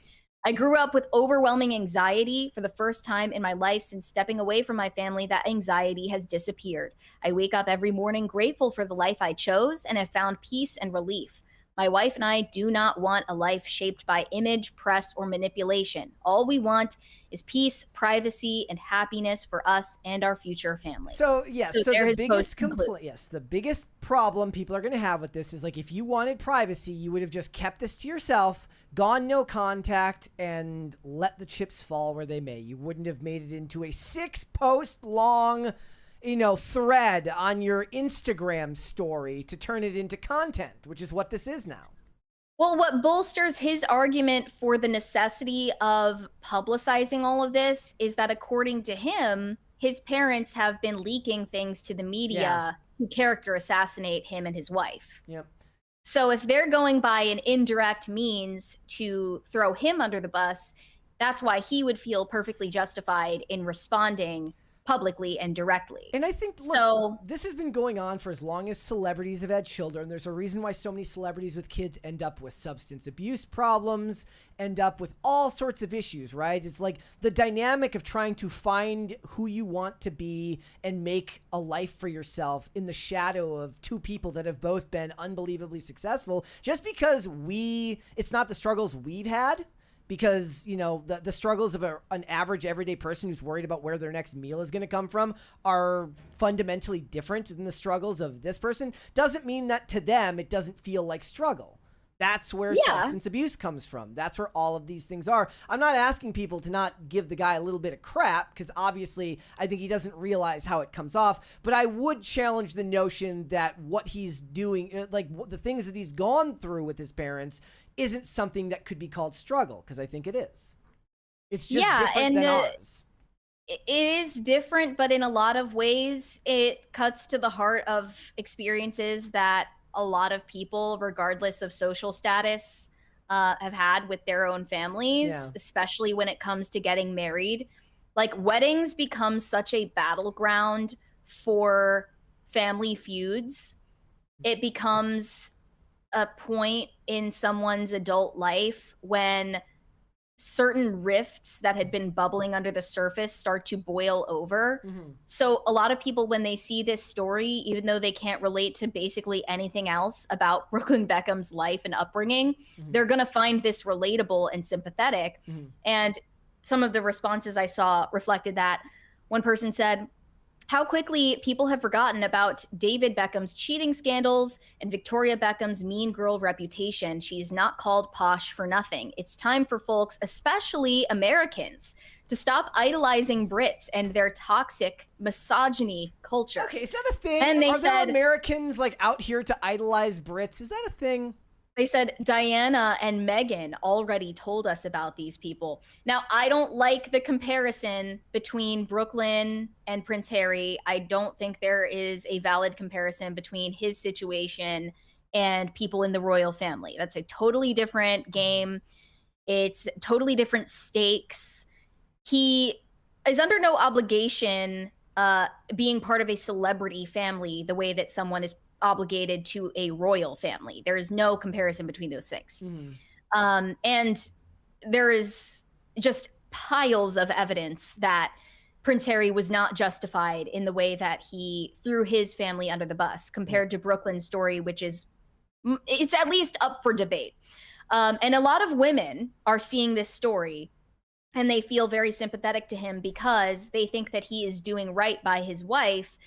I grew up with overwhelming anxiety for the first time in my life since stepping away from my family. That anxiety has disappeared. I wake up every morning grateful for the life I chose and have found peace and relief. My wife and I do not want a life shaped by image, press, or manipulation. All we want is peace, privacy, and happiness for us and our future family. So yes, so there the his biggest post concludes. complaint, yes, the biggest problem people are going to have with this is like, if you wanted privacy, you would have just kept this to yourself, gone no contact, and let the chips fall where they may. You wouldn't have made it into a 6-post long, thread on your Instagram story to turn it into content, which is what this is now. Well, what bolsters his argument for the necessity of publicizing all of this is that, according to him, his parents have been leaking things to the media to character assassinate him and his wife. Yep. So if they're going by an indirect means to throw him under the bus, that's why he would feel perfectly justified in responding publicly and directly. And I think, look, this has been going on for as long as celebrities have had children. There's a reason why so many celebrities with kids end up with substance abuse problems, end up with all sorts of issues, right? It's like the dynamic of trying to find who you want to be and make a life for yourself in the shadow of two people that have both been unbelievably successful. Just because it's not the struggles we've had, because, the struggles of an average everyday person who's worried about where their next meal is going to come from are fundamentally different than the struggles of this person, doesn't mean that to them it doesn't feel like struggle. That's where substance abuse comes from. That's where all of these things are. I'm not asking people to not give the guy a little bit of crap, because obviously I think he doesn't realize how it comes off. But I would challenge the notion that what he's doing, like the things that he's gone through with his parents, isn't something that could be called struggle, because I think it is. It's just different than ours. It is different, but in a lot of ways, it cuts to the heart of experiences that a lot of people, regardless of social status, have had with their own families, especially when it comes to getting married. Like, weddings become such a battleground for family feuds. It becomes a point in someone's adult life when certain rifts that had been bubbling under the surface start to boil over. So a lot of people, when they see this story, even though they can't relate to basically anything else about Brooklyn Beckham's life and upbringing, they're going to find this relatable and sympathetic. And some of the responses I saw reflected that. One person said, "How quickly people have forgotten about David Beckham's cheating scandals and Victoria Beckham's mean girl reputation. She is not called posh for nothing. It's time for folks, especially Americans, to stop idolizing Brits and their toxic misogyny culture." Okay, is that a thing? And they Are there said, Americans out here to idolize Brits? Is that a thing? They said, "Diana and Meghan already told us about these people." Now, I don't like the comparison between Brooklyn and Prince Harry. I don't think there is a valid comparison between his situation and people in the royal family. That's a totally different game. It's totally different stakes. He is under no obligation being part of a celebrity family the way that someone is obligated to a royal family. There is no comparison between those things. And there is just piles of evidence that Prince Harry was not justified in the way that he threw his family under the bus compared to Brooklyn's story, which is, it's at least up for debate. And a lot of women are seeing this story and they feel very sympathetic to him because they think that he is doing right by his wife.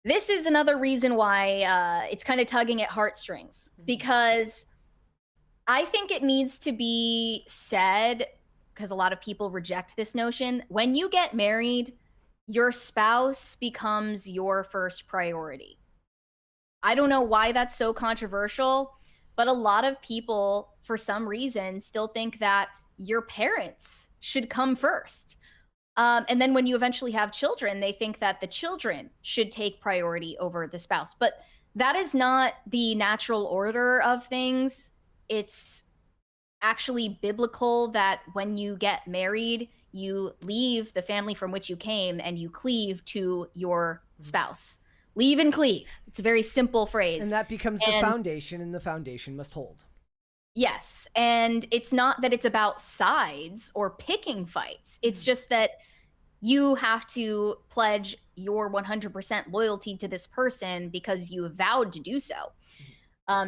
This is another reason why it's kind of tugging at heartstrings, because I think it needs to be said, because a lot of people reject this notion. When you get married, your spouse becomes your first priority. I don't know why that's so controversial, but a lot of people, for some reason, still think that your parents should come first. And then when you eventually have children, they think that the children should take priority over the spouse. But that is not the natural order of things. It's actually biblical that when you get married, you leave the family from which you came and you cleave to your spouse. Leave and cleave. It's a very simple phrase. And that becomes the foundation, and the foundation must hold. Yes. And it's not that it's about sides or picking fights. It's just that you have to pledge your 100% loyalty to this person because you vowed to do so.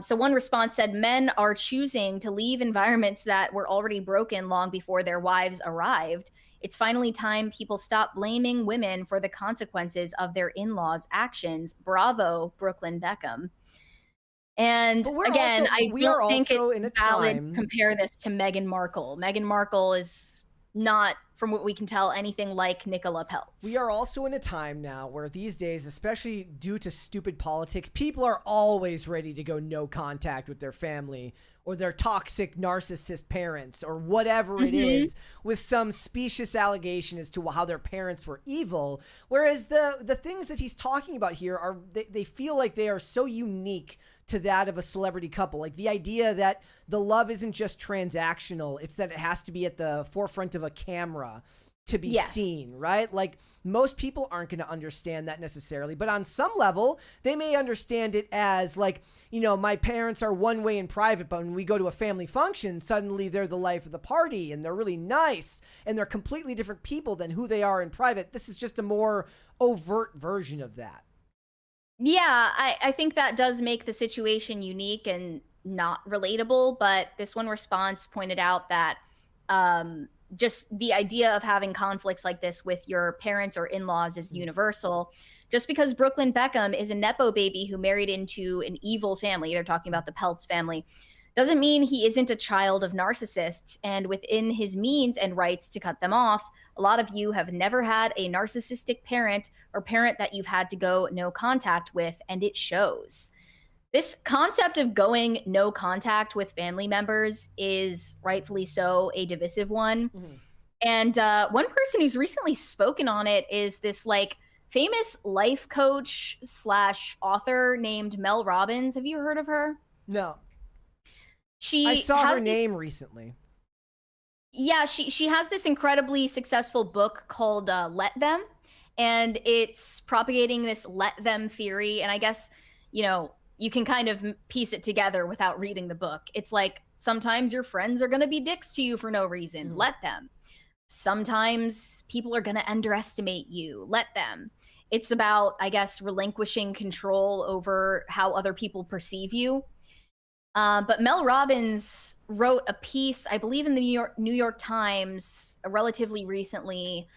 So one response said, men are choosing to leave environments that were already broken long before their wives arrived. It's finally time people stop blaming women for the consequences of their in-laws' actions. Bravo, Brooklyn Beckham. And again, I don't think it's valid to compare this to Meghan Markle. Meghan Markle is not, from what we can tell, anything like Nicola Peltz. We are also in a time now where these days, especially due to stupid politics, people are always ready to go no contact with their family or their toxic narcissist parents or whatever it is, with some specious allegation as to how their parents were evil. Whereas the things that he's talking about here are, they feel like they are so unique to that of a celebrity couple. Like the idea that the love isn't just transactional, it's that it has to be at the forefront of a camera to be seen, right? Like most people aren't going to understand that necessarily, but on some level, they may understand it as like, you know, my parents are one way in private, but when we go to a family function, suddenly they're the life of the party and they're really nice and they're completely different people than who they are in private. This is just a more overt version of that. Yeah, I think that does make the situation unique and not relatable, but this one response pointed out that just the idea of having conflicts like this with your parents or in-laws is universal. Just because Brooklyn Beckham is a Nepo baby who married into an evil family, they're talking about the Peltz family, doesn't mean he isn't a child of narcissists and within his means and rights to cut them off. A lot of you have never had a narcissistic parent or parent that you've had to go no contact with, and it shows. This concept of going no contact with family members is rightfully so a divisive one. And one person who's recently spoken on it is this like famous life coach / author named Mel Robbins. Have you heard of her? No. I saw her name recently. Yeah, she has this incredibly successful book called Let Them, and it's propagating this let them theory. And I guess, you know, you can kind of piece it together without reading the book. It's like sometimes your friends are going to be dicks to you for no reason. Let them. Sometimes people are going to underestimate you. Let them. It's about, I guess, relinquishing control over how other people perceive you. But Mel Robbins wrote a piece, I believe in the New York Times relatively recently,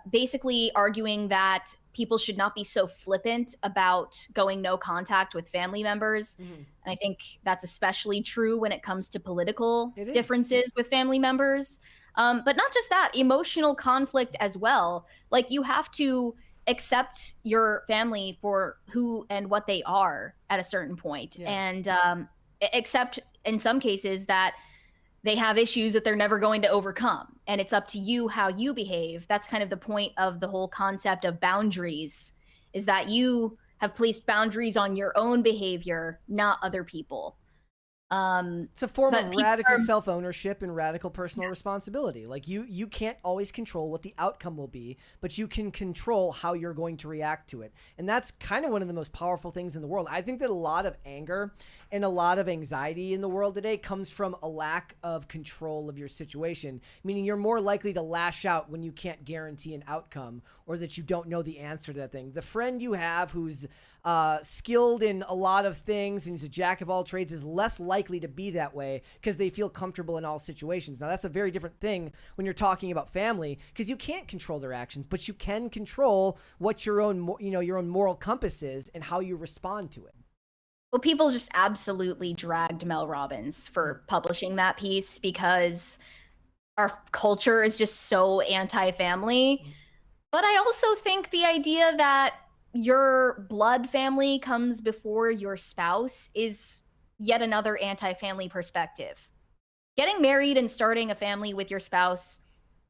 basically arguing that people should not be so flippant about going no contact with family members. And I think that's especially true when it comes to political differences with family members. But not just that, emotional conflict as well. Like you have to accept your family for who and what they are at a certain point. And except in some cases that they have issues that they're never going to overcome. And it's up to you how you behave. That's kind of the point of the whole concept of boundaries, is that you have placed boundaries on your own behavior, not other people. It's a form of radical self-ownership and radical personal responsibility. Like you can't always control what the outcome will be, but you can control how you're going to react to it. And that's kind of one of the most powerful things in the world. I think that a lot of anger and a lot of anxiety in the world today comes from a lack of control of your situation, meaning you're more likely to lash out when you can't guarantee an outcome or that you don't know the answer to that thing. The friend you have who's skilled in a lot of things and he's a jack of all trades is less likely to be that way because they feel comfortable in all situations. Now that's a very different thing when you're talking about family, because you can't control their actions, but you can control what your own, your own moral compass is and how you respond to it. Well, people just absolutely dragged Mel Robbins for publishing that piece because our culture is just so anti-family. But I also think the idea that your blood family comes before your spouse is yet another anti-family perspective. Getting married and starting a family with your spouse,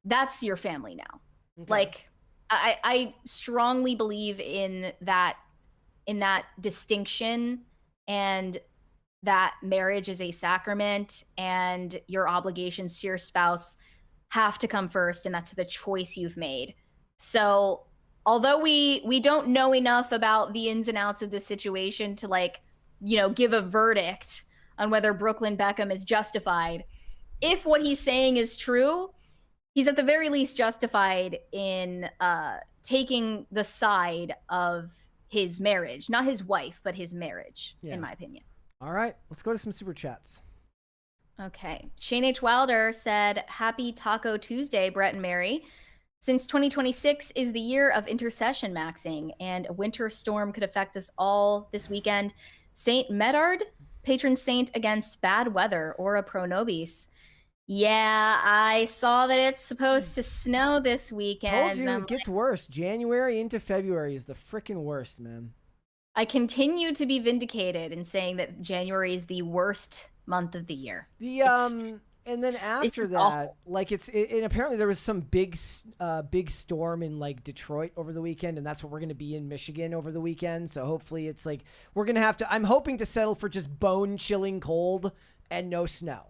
that's your family now. Okay. Like, I strongly believe in that distinction and that marriage is a sacrament and your obligations to your spouse have to come first, and that's the choice you've made. So although we don't know enough about the ins and outs of this situation to like, give a verdict on whether Brooklyn Beckham is justified, if what he's saying is true, he's at the very least justified in taking the side of his marriage, not his wife, but his marriage, in my opinion. All right, let's go to some super chats. Okay. Shane H. Wilder said, "Happy Taco Tuesday, Brett and Mary. Since 2026 is the year of intercession maxing, and a winter storm could affect us all this weekend. Saint Medard, patron saint against bad weather, ora pro nobis." Yeah, I saw that it's supposed to snow this weekend. Told you, it gets worse. January into February is the freaking worst, man. I continue to be vindicated in saying that January is the worst month of the year. And then after that, awful. Like and apparently there was some big storm in like Detroit over the weekend, and that's what we're going to be in Michigan over the weekend. So hopefully it's like we're going to have to. I'm hoping to settle for just bone chilling cold and no snow.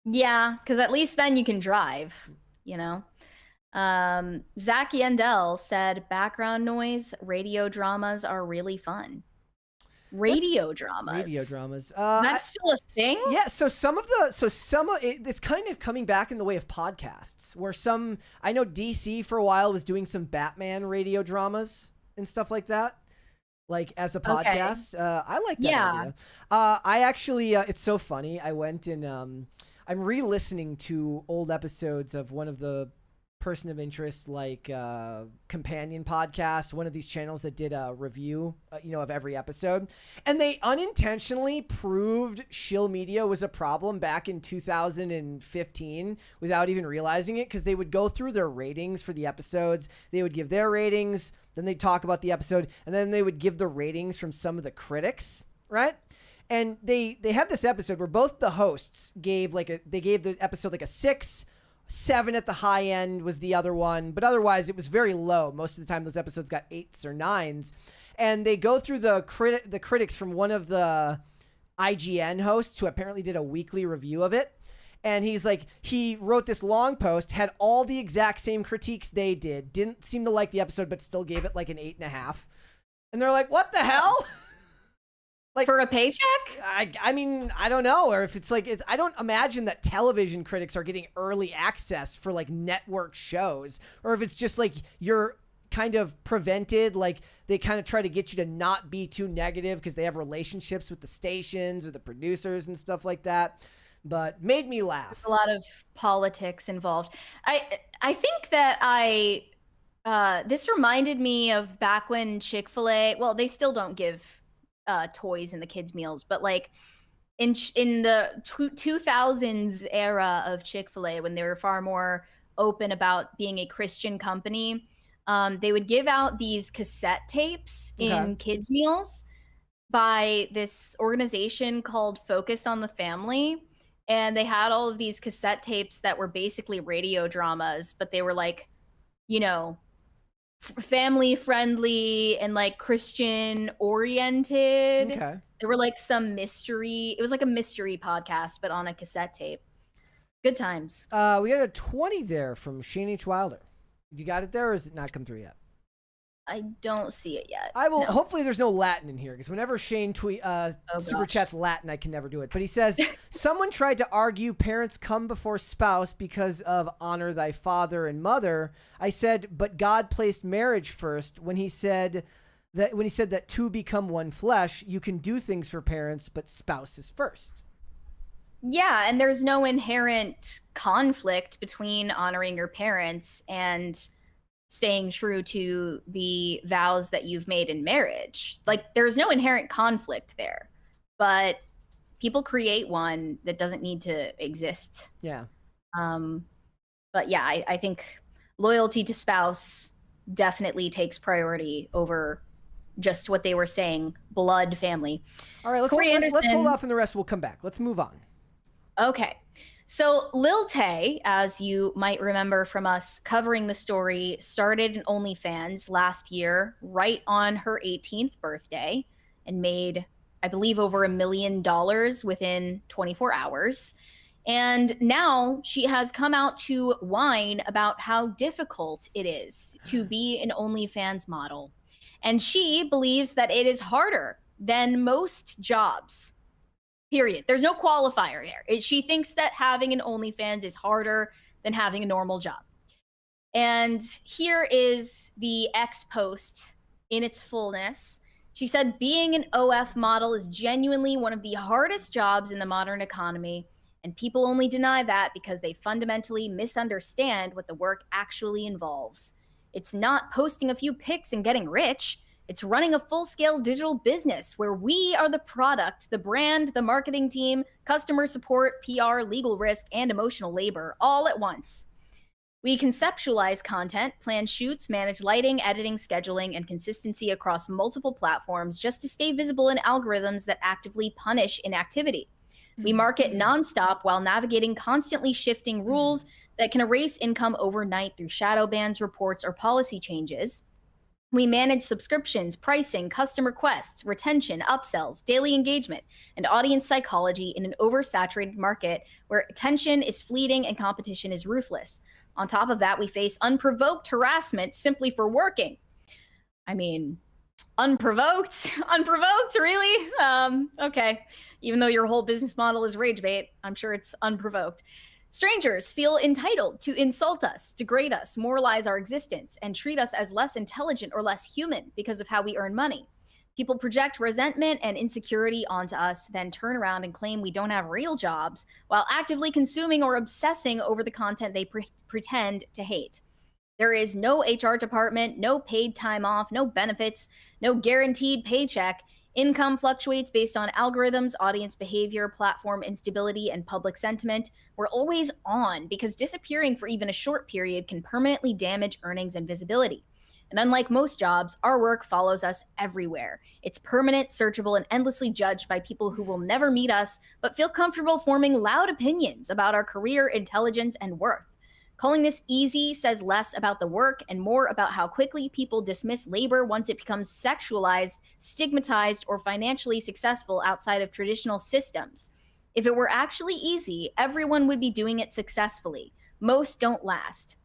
Yeah, because at least then you can drive. Zach Yandel said, "Background noise, radio dramas are really fun." Radio dramas. Is that still a thing? Yeah. So it's kind of coming back in the way of podcasts, where I know DC for a while was doing some Batman radio dramas and stuff like that, like as a podcast. Okay. I like that idea. I actually, it's so funny. I went and I'm re-listening to old episodes of one of the person of interest, like companion podcast, one of these channels that did a review of every episode, and they unintentionally proved shill media was a problem back in 2015 without even realizing it, because they would go through their ratings for the episodes. They would give their ratings, then they'd talk about the episode, and then they would give the ratings from some of the critics, right? And they had this episode where both the hosts gave the episode like a 6, 7 at the high end was the other one, but otherwise it was very low. Most of the time those episodes got 8s or 9s, and they go through the critics from one of the IGN hosts who apparently did a weekly review of it, and he wrote this long post, had all the exact same critiques they didn't seem to like the episode, but still gave it like an 8.5, and they're like, what the hell? Like, for a paycheck? I mean, I don't know. Or if it's like, I don't imagine that television critics are getting early access for like network shows, or if it's just like you're kind of prevented, like they kind of try to get you to not be too negative because they have relationships with the stations or the producers and stuff like that. But made me laugh. There's a lot of politics involved. I think that this reminded me of back when Chick-fil-A, well, they still don't give toys in the kids' meals, but like in the 2000s era of Chick-fil-A, when they were far more open about being a Christian company, they would give out these cassette tapes in kids' meals by this organization called Focus on the Family, and they had all of these cassette tapes that were basically radio dramas, but they were like, family friendly and like Christian oriented. Okay. There were like some mystery. It was like a mystery podcast, but on a cassette tape. Good times. We got a 20 there from Shane H. Wilder. You got it there, or has it not come through yet? I don't see it yet. I will. No. Hopefully there's no Latin in here, because whenever Shane super chats Latin, I can never do it. But he says, someone tried to argue parents come before spouse because of honor thy father and mother. I said, but God placed marriage first when he said that two become one flesh. You can do things for parents, but spouse is first. Yeah, and there's no inherent conflict between honoring your parents and staying true to the vows that you've made in marriage. Like, there's no inherent conflict there, but people create one that doesn't need to exist. Yeah. But yeah, I think loyalty to spouse definitely takes priority over just what they were saying, blood family. All right, let's hold off on the rest. We'll come back. Let's move on. Okay. So Lil Tay, as you might remember from us covering the story, started an OnlyFans last year, right on her 18th birthday, and made, I believe, over $1 million within 24 hours. And now she has come out to whine about how difficult it is to be an OnlyFans model. And she believes that it is harder than most jobs, period. There's no qualifier here. She thinks that having an OnlyFans is harder than having a normal job. And here is the X post in its fullness. She said, being an OF model is genuinely one of the hardest jobs in the modern economy. And people only deny that because they fundamentally misunderstand what the work actually involves. It's not posting a few pics and getting rich. It's running a full-scale digital business where we are the product, the brand, the marketing team, customer support, PR, legal risk, and emotional labor all at once. We conceptualize content, plan shoots, manage lighting, editing, scheduling, and consistency across multiple platforms just to stay visible in algorithms that actively punish inactivity. We market nonstop while navigating constantly shifting rules that can erase income overnight through shadow bans, reports, or policy changes. We manage subscriptions, pricing, custom requests, retention, upsells, daily engagement, and audience psychology in an oversaturated market where attention is fleeting and competition is ruthless. On top of that, we face unprovoked harassment simply for working. I mean, unprovoked, really? Okay. Even though your whole business model is rage bait, I'm sure it's unprovoked. Strangers feel entitled to insult us, degrade us, moralize our existence, and treat us as less intelligent or less human because of how we earn money. People project resentment and insecurity onto us, then turn around and claim we don't have real jobs while actively consuming or obsessing over the content they pretend to hate. There is no HR department, no paid time off, no benefits, no guaranteed paycheck. Income fluctuates based on algorithms, audience behavior, platform instability, and public sentiment. We're always on because disappearing for even a short period can permanently damage earnings and visibility. And unlike most jobs, our work follows us everywhere. It's permanent, searchable, and endlessly judged by people who will never meet us, but feel comfortable forming loud opinions about our career, intelligence, and worth. Calling this easy says less about the work and more about how quickly people dismiss labor once it becomes sexualized, stigmatized, or financially successful outside of traditional systems. If it were actually easy, everyone would be doing it successfully. Most don't last.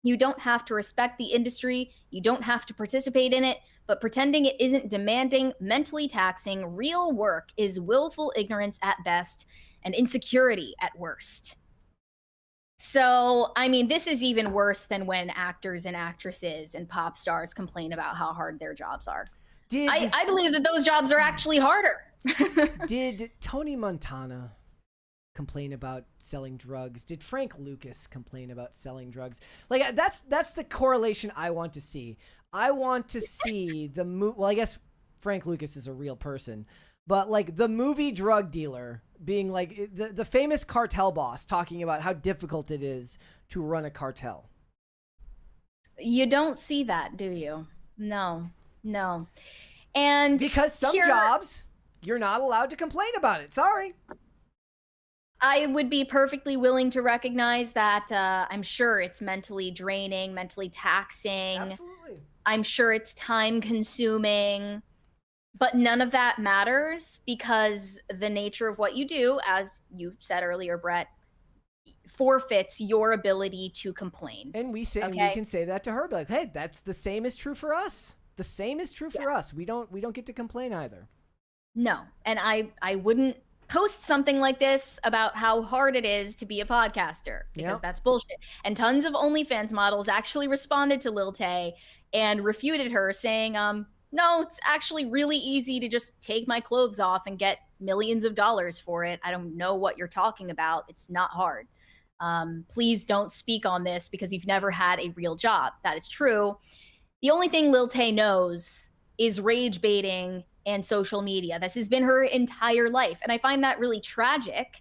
You don't have to respect the industry, you don't have to participate in it, but pretending it isn't demanding, mentally taxing, real work is willful ignorance at best and insecurity at worst. So, I mean, this is even worse than when actors and actresses and pop stars complain about how hard their jobs are. I believe that those jobs are actually harder. Did Tony Montana complain about selling drugs? Did Frank Lucas complain about selling drugs? Like, that's the correlation I want to see. I want to see the well, I guess Frank Lucas is a real person, but like the movie drug dealer being like the famous cartel boss talking about how difficult it is to run a cartel. You don't see that, do you? No. And because some jobs, you're not allowed to complain about it. Sorry. I would be perfectly willing to recognize that I'm sure it's mentally draining, mentally taxing. Absolutely. I'm sure it's time consuming. But none of that matters because the nature of what you do, as you said earlier, Brett, forfeits your ability to complain. And we say, and we can say that to her, be like, hey, that's the same is true for us. The same is true for us. We don't get to complain either. No. And I wouldn't post something like this about how hard it is to be a podcaster because that's bullshit. And tons of OnlyFans models actually responded to Lil Tay and refuted her saying, no, it's actually really easy to just take my clothes off and get millions of dollars for it. I don't know what you're talking about. It's not hard. Please don't speak on this because you've never had a real job. That is true. The only thing Lil Tay knows is rage baiting and social media. This has been her entire life. And I find that really tragic.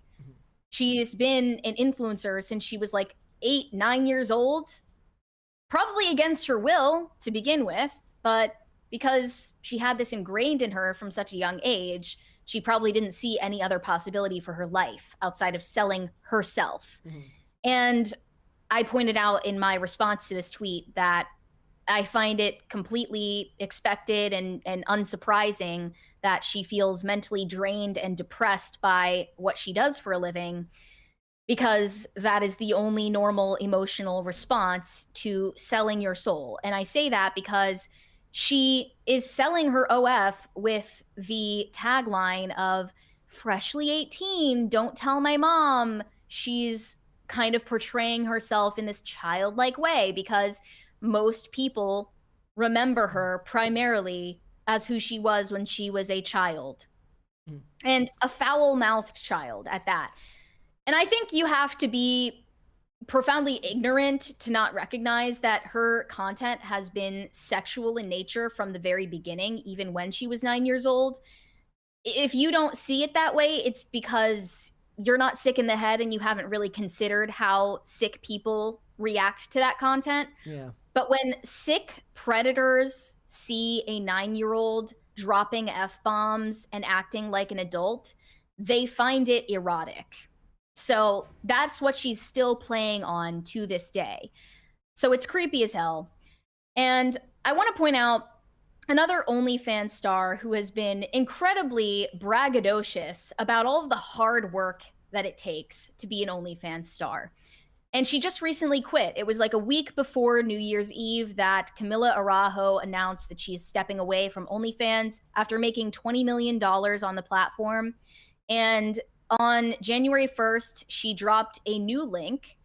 She's been an influencer since she was like 8, 9 years old, probably against her will to begin with, but because she had this ingrained in her from such a young age, she probably didn't see any other possibility for her life outside of selling herself. And I pointed out in my response to this tweet that I find it completely expected and unsurprising that she feels mentally drained and depressed by what she does for a living, because that is the only normal emotional response to selling your soul. And I say that because she is selling her OF with the tagline of freshly 18, don't tell my mom. She's kind of portraying herself in this childlike way because most people remember her primarily as who she was when she was a child, and a foul-mouthed child at that. And I think you have to be profoundly ignorant to not recognize that her content has been sexual in nature from the very beginning, even when she was 9 years old. If you don't see it that way, it's because you're not sick in the head and you haven't really considered how sick people react to that content. Yeah. But when sick predators see a 9-year-old dropping F-bombs and acting like an adult, they find it erotic. So that's what she's still playing on to this day. So it's creepy as hell. And I want to point out another OnlyFans star who has been incredibly braggadocious about all of the hard work that it takes to be an OnlyFans star. And she just recently quit. It was like a week before New Year's Eve that Camila Araujo announced that she's stepping away from OnlyFans after making $20 million on the platform. And on January 1st, she dropped a new link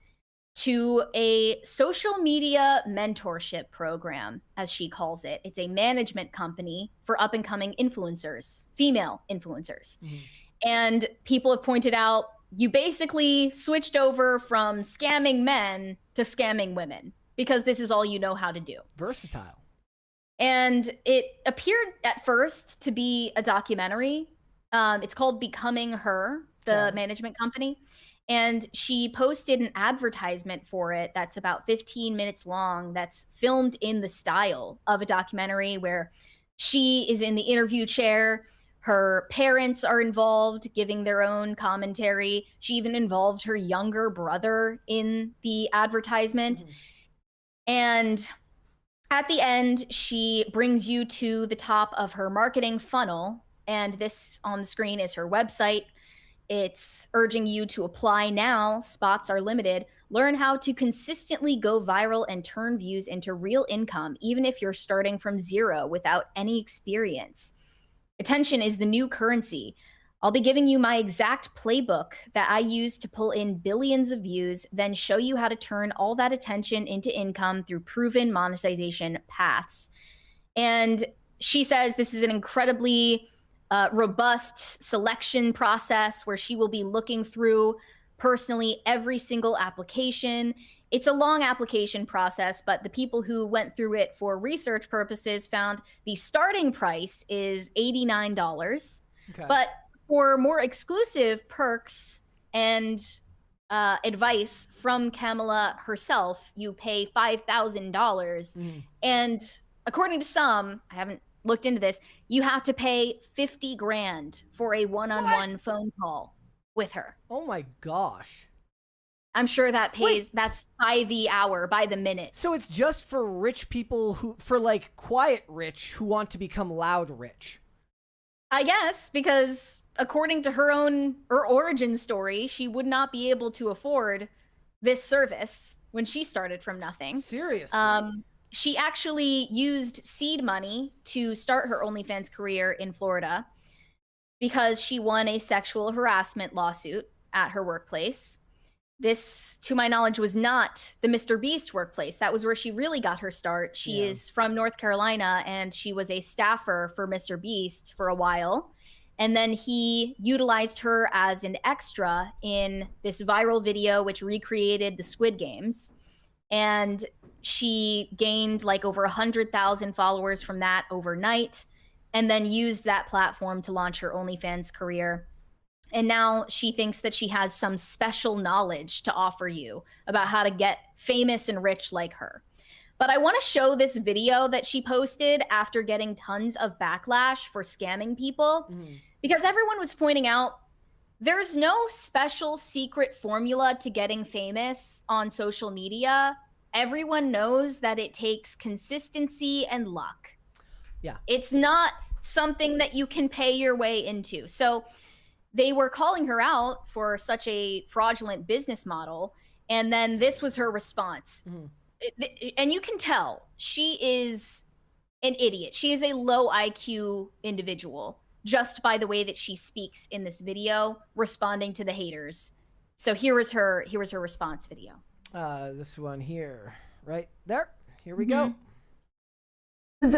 to a social media mentorship program, as she calls it. It's a management company for up-and-coming influencers, female influencers. Mm-hmm. And people have pointed out, you basically switched over from scamming men to scamming women because this is all you know how to do. Versatile. And it appeared at first to be a documentary. It's called Becoming Her, the management company. And she posted an advertisement for it that's about 15 minutes long, that's filmed in the style of a documentary, where she is in the interview chair. Her parents are involved, giving their own commentary. She even involved her younger brother in the advertisement. Mm-hmm. And at the end, she brings you to the top of her marketing funnel. And this on the screen is her website. It's urging you to apply now. Spots are limited. Learn how to consistently go viral and turn views into real income, even if you're starting from zero without any experience. Attention is the new currency. I'll be giving you my exact playbook that I use to pull in billions of views, then show you how to turn all that attention into income through proven monetization paths. And she says this is an incredibly robust selection process where she will be looking through personally every single application. It's a long application process, but the people who went through it for research purposes found the starting price is $89. Okay. But for more exclusive perks and advice from Camila herself, you pay $5,000. Mm. And according to some, I haven't looked into this, you have to pay $50,000 for a one-on-one phone call with her. Oh my gosh. I'm sure that pays, that's by the hour, by the minute. So it's just for rich people for like quiet rich who want to become loud rich. I guess, because according to her origin story, she would not be able to afford this service when she started from nothing. Seriously? She actually used seed money to start her OnlyFans career in Florida because she won a sexual harassment lawsuit at her workplace. This, to my knowledge, was not the Mr. Beast workplace. That was where she really got her start. She is from North Carolina, and she was a staffer for Mr. Beast for a while. And then he utilized her as an extra in this viral video, which recreated the Squid Games. And she gained like over 100,000 followers from that overnight, and then used that platform to launch her OnlyFans career. And now she thinks that she has some special knowledge to offer you about how to get famous and rich like her. But I want to show this video that she posted after getting tons of backlash for scamming people, because everyone was pointing out there's no special secret formula to getting famous on social media. everyone knows that it takes consistency and luck. Yeah. It's not something that you can pay your way into. So they were calling her out for such a fraudulent business model. And then this was her response. And you can tell she is an idiot. She is a low IQ individual just by the way that she speaks in this video, responding to the haters. So here was her response video. This one here, right there. Here we go.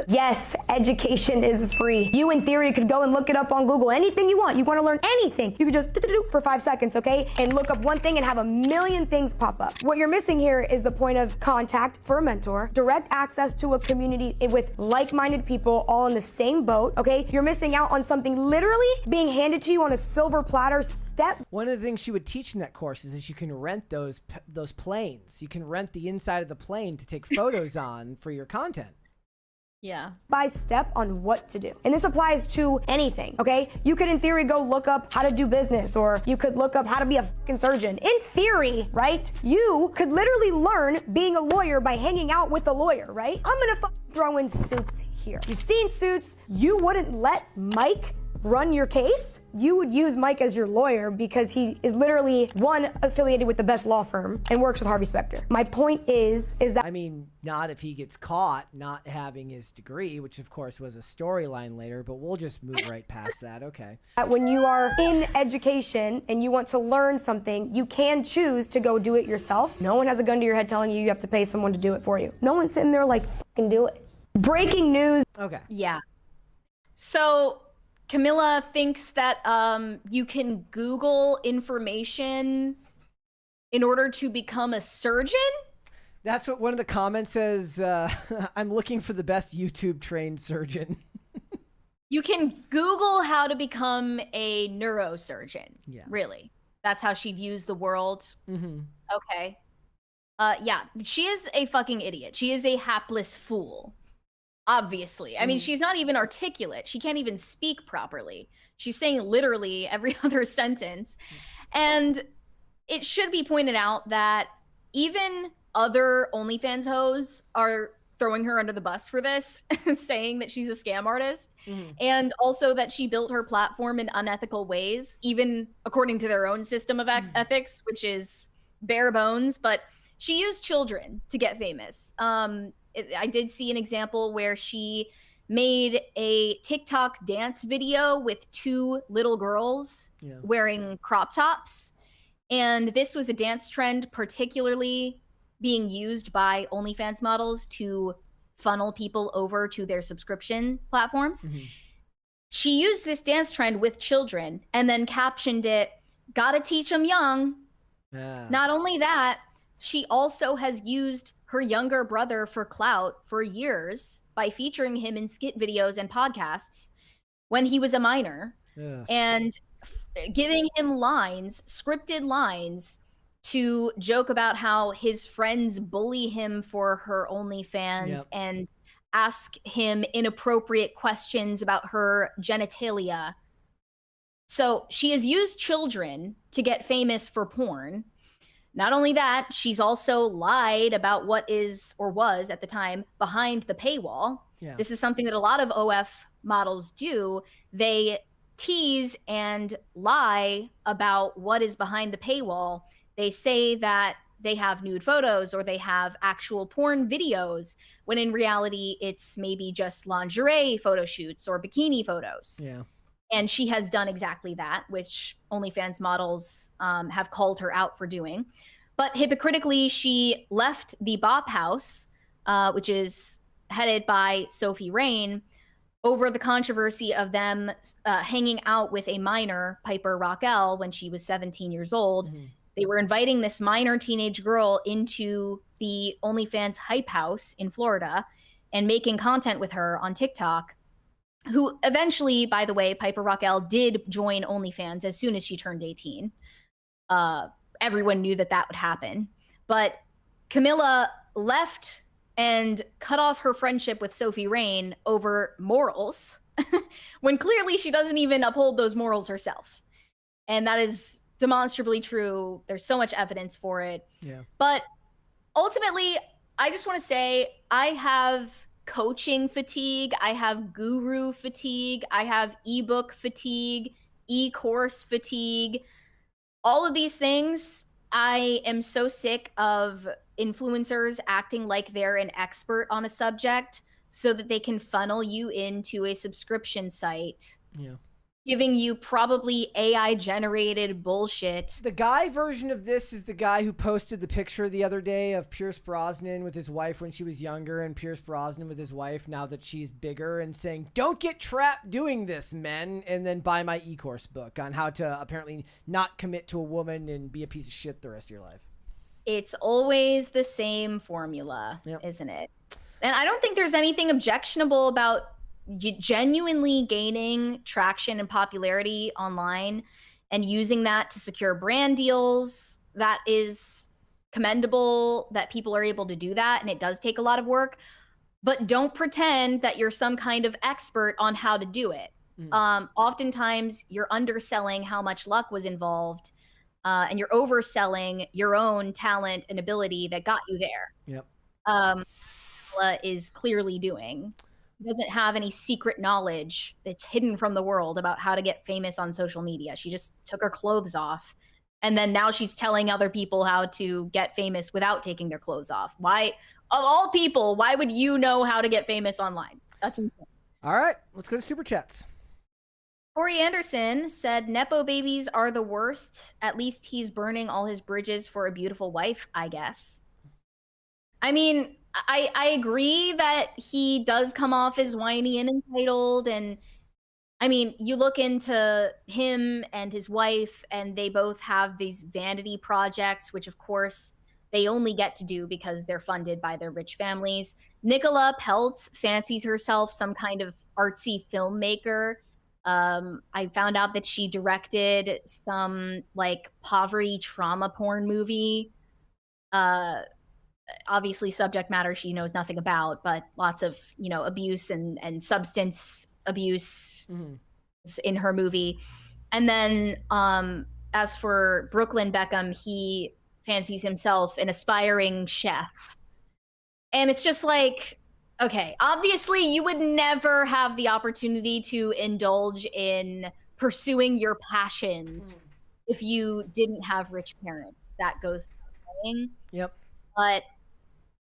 Yes, education is free. You, in theory, could go and look it up on Google. Anything you want. You want to learn anything. You could just do for 5 seconds, okay? And look up one thing and have a million things pop up. What you're missing here is the point of contact for a mentor, direct access to a community with like-minded people all in the same boat, okay? You're missing out on something literally being handed to you on a silver platter step. One of the things she would teach in that course is that you can rent those planes. You can rent the inside of the plane to take photos on for your content. Yeah. By step on what to do. And this applies to anything, okay? You could, in theory, go look up how to do business, or you could look up how to be a fucking surgeon. In theory, right? You could literally learn being a lawyer by hanging out with a lawyer, right? I'm gonna throw in Suits here. You've seen Suits. You wouldn't let Mike run your case. You would use Mike as your lawyer because he is literally, one, affiliated with the best law firm and works with Harvey Specter. My point is that, I mean, not if he gets caught not having his degree, which of course was a storyline later, but we'll just move right past that. Okay. when you are in education and you want to learn something, you can choose to go do it yourself. No one has a gun to your head telling you you have to pay someone to do it for you. No one's sitting there like, fucking do it. Breaking news. Okay. Yeah. So Camilla thinks that you can Google information in order to become a surgeon. That's what one of the comments says. I'm looking for the best YouTube trained surgeon. You can Google how to become a neurosurgeon. Yeah. Really. That's how she views the world. Mm-hmm. Okay. Yeah, she is a fucking idiot. She is a hapless fool. Obviously. I mean, she's not even articulate. She can't even speak properly. She's saying literally every other sentence. And it should be pointed out that even other OnlyFans hoes are throwing her under the bus for this, saying that she's a scam artist, and also that she built her platform in unethical ways, even according to their own system of ethics, which is bare bones. But she used children to get famous. I did see an example where she made a TikTok dance video with 2 little girls wearing crop tops. And this was a dance trend particularly being used by OnlyFans models to funnel people over to their subscription platforms. She used this dance trend with children and then captioned it, "Gotta teach them young." Not only that, she also has used her younger brother for clout for years by featuring him in skit videos and podcasts when he was a minor, and giving him lines, scripted lines, to joke about how his friends bully him for her OnlyFans and ask him inappropriate questions about her genitalia. So she has used children to get famous for porn. Not only that, she's also lied about what is, or was at the time, behind the paywall. This is something that a lot of OF models do. They tease and lie about what is behind the paywall. They say that they have nude photos or they have actual porn videos, when in reality, it's maybe just lingerie photo shoots or bikini photos. And she has done exactly that, which OnlyFans models have called her out for doing. But hypocritically, she left the Bop House, which is headed by Sophie Rain, over the controversy of them hanging out with a minor, Piper Raquel, when she was 17 years old. They were inviting this minor teenage girl into the OnlyFans hype house in Florida and making content with her on TikTok, who eventually, by the way, Piper Raquel did join OnlyFans as soon as she turned 18. Everyone knew that that would happen. But Camilla left and cut off her friendship with Sophie Rain over morals, when clearly she doesn't even uphold those morals herself. And that is demonstrably true. There's so much evidence for it. But ultimately, I just want to say I have coaching fatigue. I have guru fatigue. I have ebook fatigue, e-course fatigue. All of these things, I am so sick of influencers acting like they're an expert on a subject so that they can funnel you into a subscription site. Yeah. Giving you probably AI generated bullshit. The guy version of this is the guy who posted the picture the other day of Pierce Brosnan with his wife when she was younger, and Pierce Brosnan with his wife now that she's bigger, and saying, "Don't get trapped doing this, men," and then buy my e-course book on how to apparently not commit to a woman and be a piece of shit the rest of your life. It's always the same formula, isn't it? And I don't think there's anything objectionable about genuinely gaining traction and popularity online and using that to secure brand deals. That is commendable that people are able to do that, and it does take a lot of work. But don't pretend that you're some kind of expert on how to do it. Oftentimes, you're underselling how much luck was involved, and you're overselling your own talent and ability that got you there. Yep. Is clearly doing. Doesn't have any secret knowledge that's hidden from the world about how to get famous on social media. She just took her clothes off, and then now she's telling other people how to get famous without taking their clothes off. Why, of all people, why would you know how to get famous online? That's insane. All right, let's go to Super Chats. Corey Anderson said, Nepo babies are the worst. At least he's burning all his bridges for a beautiful wife, I guess. I mean, I agree that he does come off as whiny and entitled. And I mean, you look into him and his wife, and they both have these vanity projects, which of course they only get to do because they're funded by their rich families. Nicola Peltz fancies herself some kind of artsy filmmaker. I found out that she directed some like poverty trauma porn movie. Obviously subject matter she knows nothing about, but lots of, abuse and substance abuse in her movie. And then as for Brooklyn Beckham, he fancies himself an aspiring chef. And it's just like, okay, obviously you would never have the opportunity to indulge in pursuing your passions if you didn't have rich parents. That goes without saying. Yep. But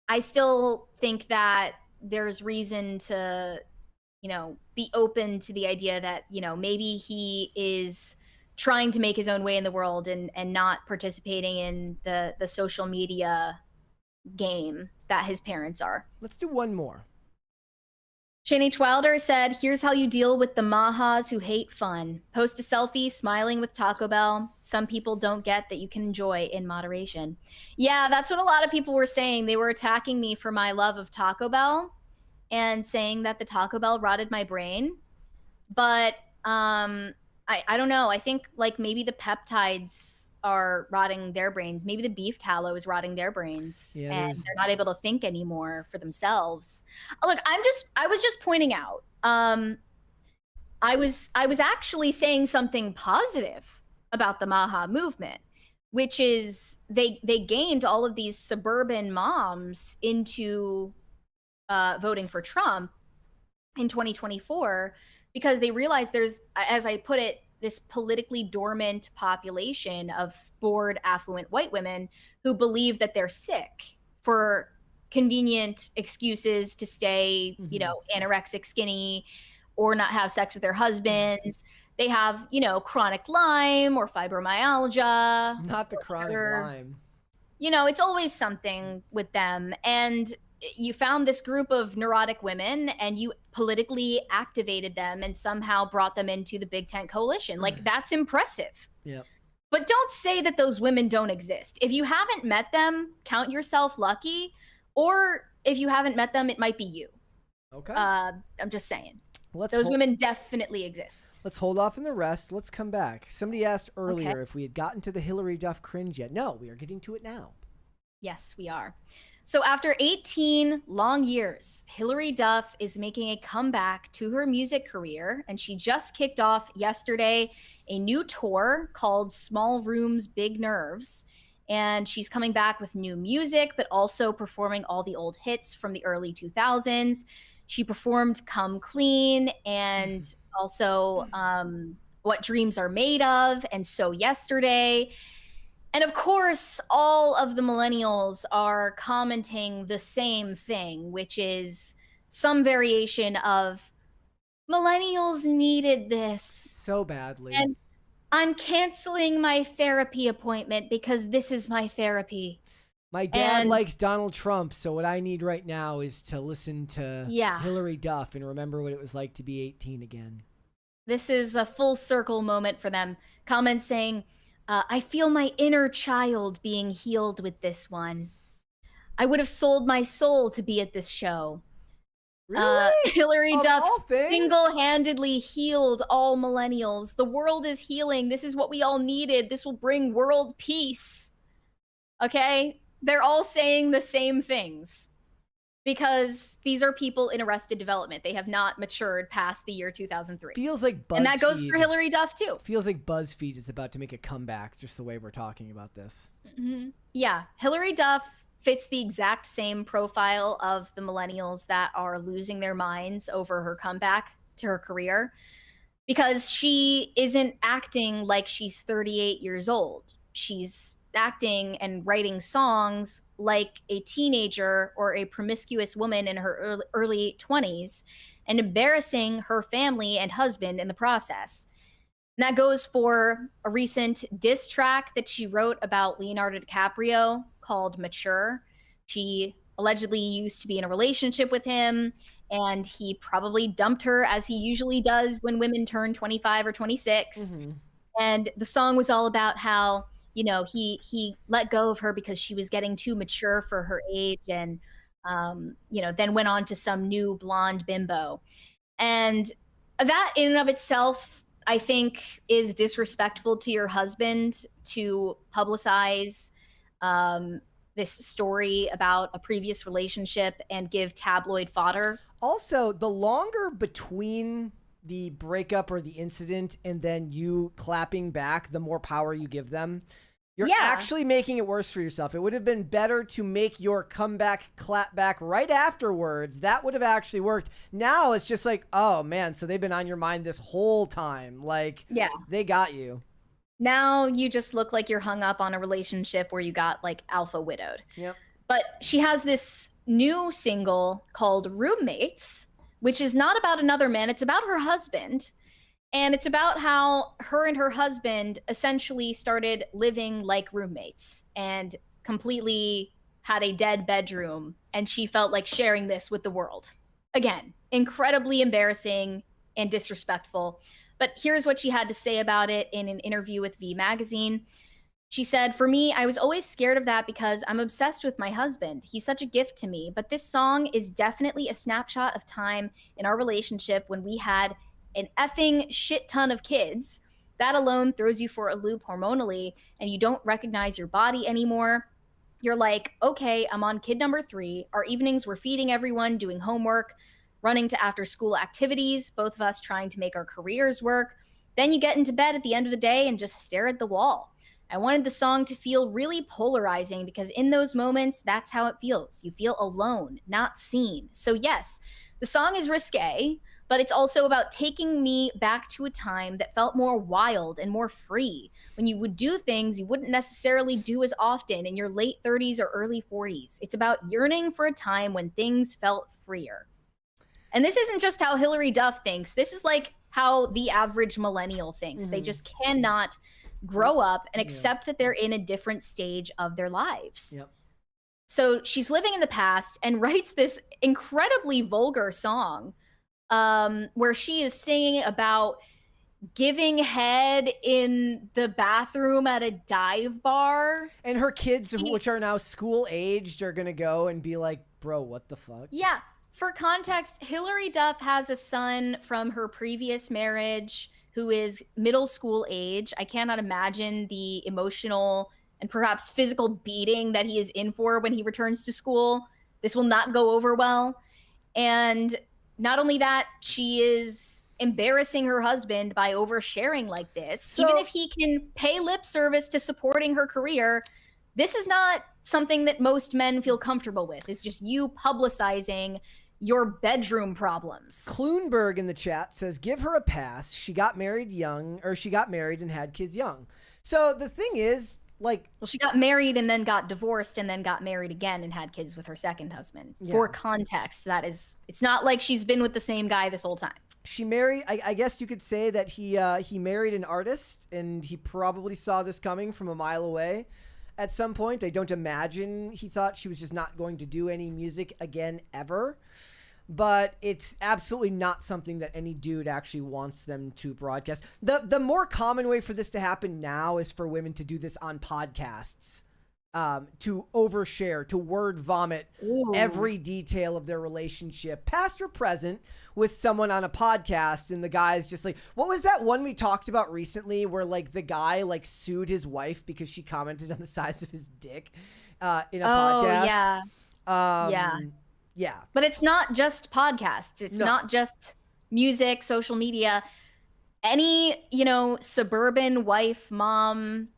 I still think that there's reason to, be open to the idea that, maybe he is trying to make his own way in the world and not participating in the social media game that his parents are. Let's do one more. Shane H. Wilder said, here's how you deal with the mahas who hate fun. Post a selfie smiling with Taco Bell. Some people don't get that you can enjoy in moderation. Yeah, that's what a lot of people were saying. They were attacking me for my love of Taco Bell and saying that the Taco Bell rotted my brain. But I don't know. I think like maybe the peptides are rotting their brains. Maybe the beef tallow is rotting their brains, and they're not able to think anymore for themselves. Look, I was just pointing out. I was actually saying something positive about the Maha movement, which is they gained all of these suburban moms into voting for Trump in 2024 because they realized there's, as I put it, this politically dormant population of bored, affluent white women who believe that they're sick for convenient excuses to stay, anorexic, skinny, or not have sex with their husbands. They have, chronic Lyme or fibromyalgia. Not the chronic Lyme. It's always something with them. And you found this group of neurotic women and you politically activated them and somehow brought them into the Big Tent Coalition. Like, that's impressive. Yeah. But don't say that those women don't exist. If you haven't met them, count yourself lucky. Or if you haven't met them, it might be you. Okay. I'm just saying. Those women definitely exist. Let's hold off on the rest. Let's come back. Somebody asked earlier if we had gotten to the Hilary Duff cringe yet. No, we are getting to it now. Yes, we are. So after 18 long years, Hilary Duff is making a comeback to her music career, and she just kicked off yesterday a new tour called Small Rooms, Big Nerves. And she's coming back with new music, but also performing all the old hits from the early 2000s. She performed Come Clean and also What Dreams Are Made Of and So Yesterday. And of course, all of the millennials are commenting the same thing, which is some variation of millennials needed this so badly. And I'm canceling my therapy appointment because this is my therapy. My dad likes Donald Trump, so what I need right now is to listen to Hilary Duff and remember what it was like to be 18 again. This is a full circle moment for them. Comments saying, I feel my inner child being healed with this one. I would have sold my soul to be at this show. Really? Hilary Duff single-handedly healed all millennials. The world is healing. This is what we all needed. This will bring world peace. Okay? They're all saying the same things because these are people in Arrested Development. They have not matured past the year 2003. Feels like BuzzFeed. And that goes for Hilary Duff, too. Feels like BuzzFeed is about to make a comeback, just the way we're talking about this. Mm-hmm. Yeah. Hilary Duff fits the exact same profile of the millennials that are losing their minds over her comeback to her career because she isn't acting like she's 38 years old. She's acting and writing songs like a teenager or a promiscuous woman in her early 20s and embarrassing her family and husband in the process. And that goes for a recent diss track that she wrote about Leonardo DiCaprio called Mature. She allegedly used to be in a relationship with him, and he probably dumped her as he usually does when women turn 25 or 26. Mm-hmm. And the song was all about how, you know, he let go of her because she was getting too mature for her age and, you know, then went on to some new blonde bimbo. And that in and of itself, I think, is disrespectful to your husband to publicize this story about a previous relationship and give tabloid fodder. Also, the longer between the breakup or the incident and then you clapping back, the more power you give them. You're actually making it worse for yourself. It would have been better to make your comeback clap back right afterwards. That would have actually worked. Now it's just like, oh man, so they've been on your mind this whole time. Like, they got you. Now you just look like you're hung up on a relationship where you got like alpha widowed. Yep. But she has this new single called Roommates, which is not about another man. It's about her husband. And it's about how her and her husband essentially started living like roommates and completely had a dead bedroom. And she felt like sharing this with the world. Again, incredibly embarrassing and disrespectful. But here's what she had to say about it in an interview with V Magazine. She said, "For me, I was always scared of that because I'm obsessed with my husband. He's such a gift to me. But this song is definitely a snapshot of time in our relationship when we had an effing shit ton of kids. That alone throws you for a loop hormonally and you don't recognize your body anymore. You're like, okay, I'm on kid number 3. Our evenings we're feeding everyone, doing homework, running to after school activities, both of us trying to make our careers work. Then you get into bed at the end of the day and just stare at the wall. I wanted the song to feel really polarizing because in those moments, that's how it feels. You feel alone, not seen. So yes, the song is risque, but it's also about taking me back to a time that felt more wild and more free, when you would do things you wouldn't necessarily do as often in your late 30s or early 40s. It's about yearning for a time when things felt freer. And this isn't just how Hilary Duff thinks. This is like how the average millennial thinks. They just cannot grow up and accept that they're in a different stage of their lives. Yep. So she's living in the past and writes this incredibly vulgar song where she is singing about giving head in the bathroom at a dive bar. And her kids, which are now school aged, are going to go and be like, bro, what the fuck? Yeah. For context, Hilary Duff has a son from her previous marriage who is middle school age. I cannot imagine the emotional and perhaps physical beating that he is in for when he returns to school. This will not go over well. And not only that, she is embarrassing her husband by oversharing like this. Even if he can pay lip service to supporting her career, this is not something that most men feel comfortable with. It's just you publicizing your bedroom problems. Kloonberg in the chat says, give her a pass. She got married and had kids young. So the thing is, like, well, she got married and then got divorced and then got married again and had kids with her second husband. Yeah. For context, it's not like she's been with the same guy this whole time. She married, I guess you could say that he married an artist, and he probably saw this coming from a mile away at some point. I don't imagine he thought she was just not going to do any music again ever. But it's absolutely not something that any dude actually wants them to broadcast. The more common way for this to happen now is for women to do this on podcasts, to overshare, to word vomit every detail of their relationship, past or present, with someone on a podcast. And the guy's just like, what was that one we talked about recently where like the guy like sued his wife because she commented on the size of his dick in a podcast? Yeah. Yeah. But it's not just podcasts. It's not just music, social media. Any, suburban wife, mom,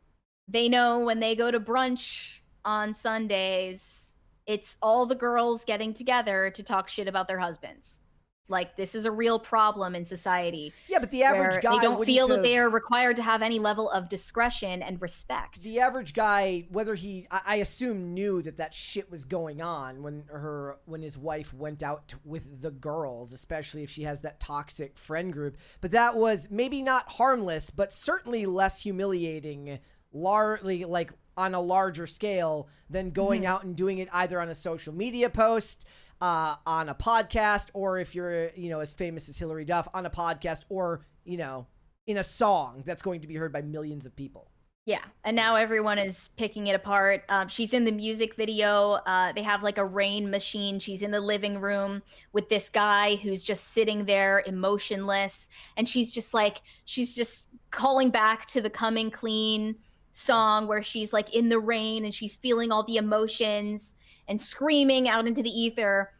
they know when they go to brunch on Sundays, it's all the girls getting together to talk shit about their husbands. Like, this is a real problem in society. Yeah, but the average guy, they don't feel that they are required to have any level of discretion and respect. The average guy, whether I assume, knew that shit was going on when his wife went out with the girls, especially if she has that toxic friend group. But that was maybe not harmless, but certainly less humiliating, like on a larger scale than going out and doing it either on a social media post, on a podcast, or if you're, as famous as Hilary Duff, on a podcast, or, in a song that's going to be heard by millions of people. Yeah. And now everyone is picking it apart. She's in the music video. They have like a rain machine. She's in the living room with this guy who's just sitting there emotionless. And she's just calling back to the Coming Clean song where she's like in the rain and she's feeling all the emotions and screaming out into the ether.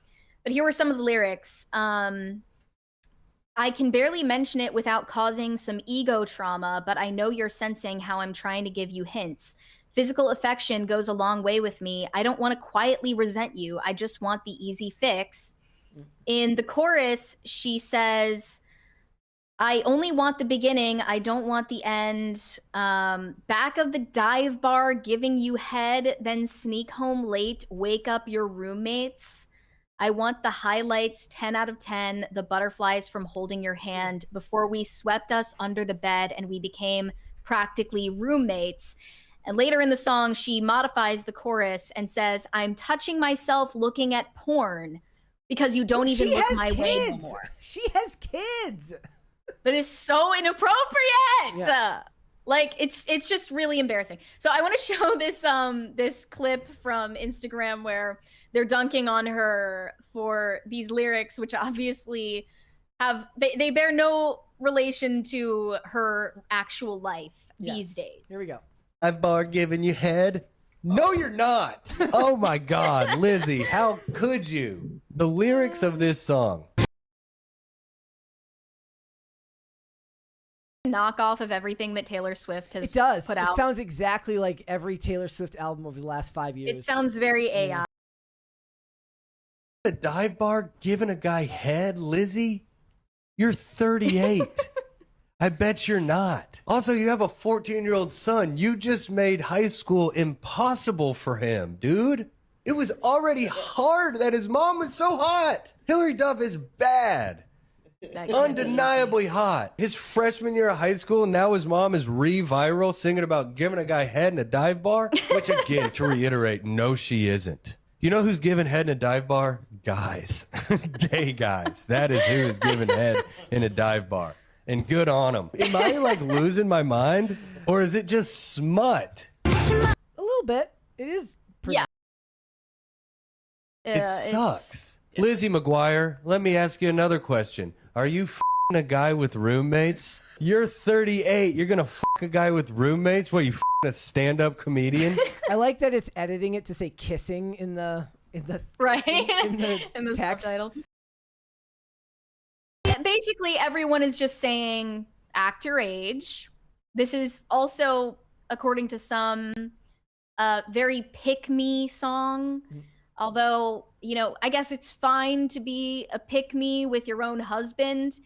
But here were some of the lyrics. I can barely mention it without causing some ego trauma, but I know you're sensing how I'm trying to give you hints. Physical affection goes a long way with me. I don't want to quietly resent you. I just want the easy fix. In the chorus, she says, I only want the beginning. I don't want the end. Back of the dive bar, giving you head, then sneak home late, wake up your roommates. I want the highlights, 10 out of 10, the butterflies from holding your hand before we swept us under the bed and we became practically roommates. And later in the song, she modifies the chorus and says, I'm touching myself looking at porn because you don't even look my way anymore. She has kids. But it's so inappropriate. Yeah. Like it's just really embarrassing. So I want to show this clip from Instagram where they're dunking on her for these lyrics, which obviously they bear no relation to her actual life these days. Here we go. I've bar giving you head. No, you're not. Oh my God, Lizzie, how could you? The lyrics of this song. Knockoff of everything that Taylor Swift has put out. It sounds exactly like every Taylor Swift album over the last 5 years. It sounds very AI. A dive bar giving a guy head, Lizzie? You're 38. I bet you're not. Also, you have a 14-year-old son. You just made high school impossible for him, dude. It was already hard that his mom was so hot. Hilary Duff is bad. Undeniably hot. His freshman year of high school, now his mom is re-viral singing about giving a guy head in a dive bar, which again, to reiterate, no, she isn't. You know who's giving head in a dive bar? Guys. Gay guys. That is who is giving head in a dive bar. And good on them. Am I like losing my mind? Or is it just smut? A little bit. It is pretty. Yeah. It sucks. Lizzie McGuire, let me ask you another question. Are you f***ing a guy with roommates? You're 38. You're going to f*** a guy with roommates? What, you f***ing a stand-up comedian? I like that it's editing it to say kissing in the right in the text. Subtitle. Yeah, basically, everyone is just saying act your age. This is also, according to some, a very pick-me song. Although, you know, I guess it's fine to be a pick-me with your own husband.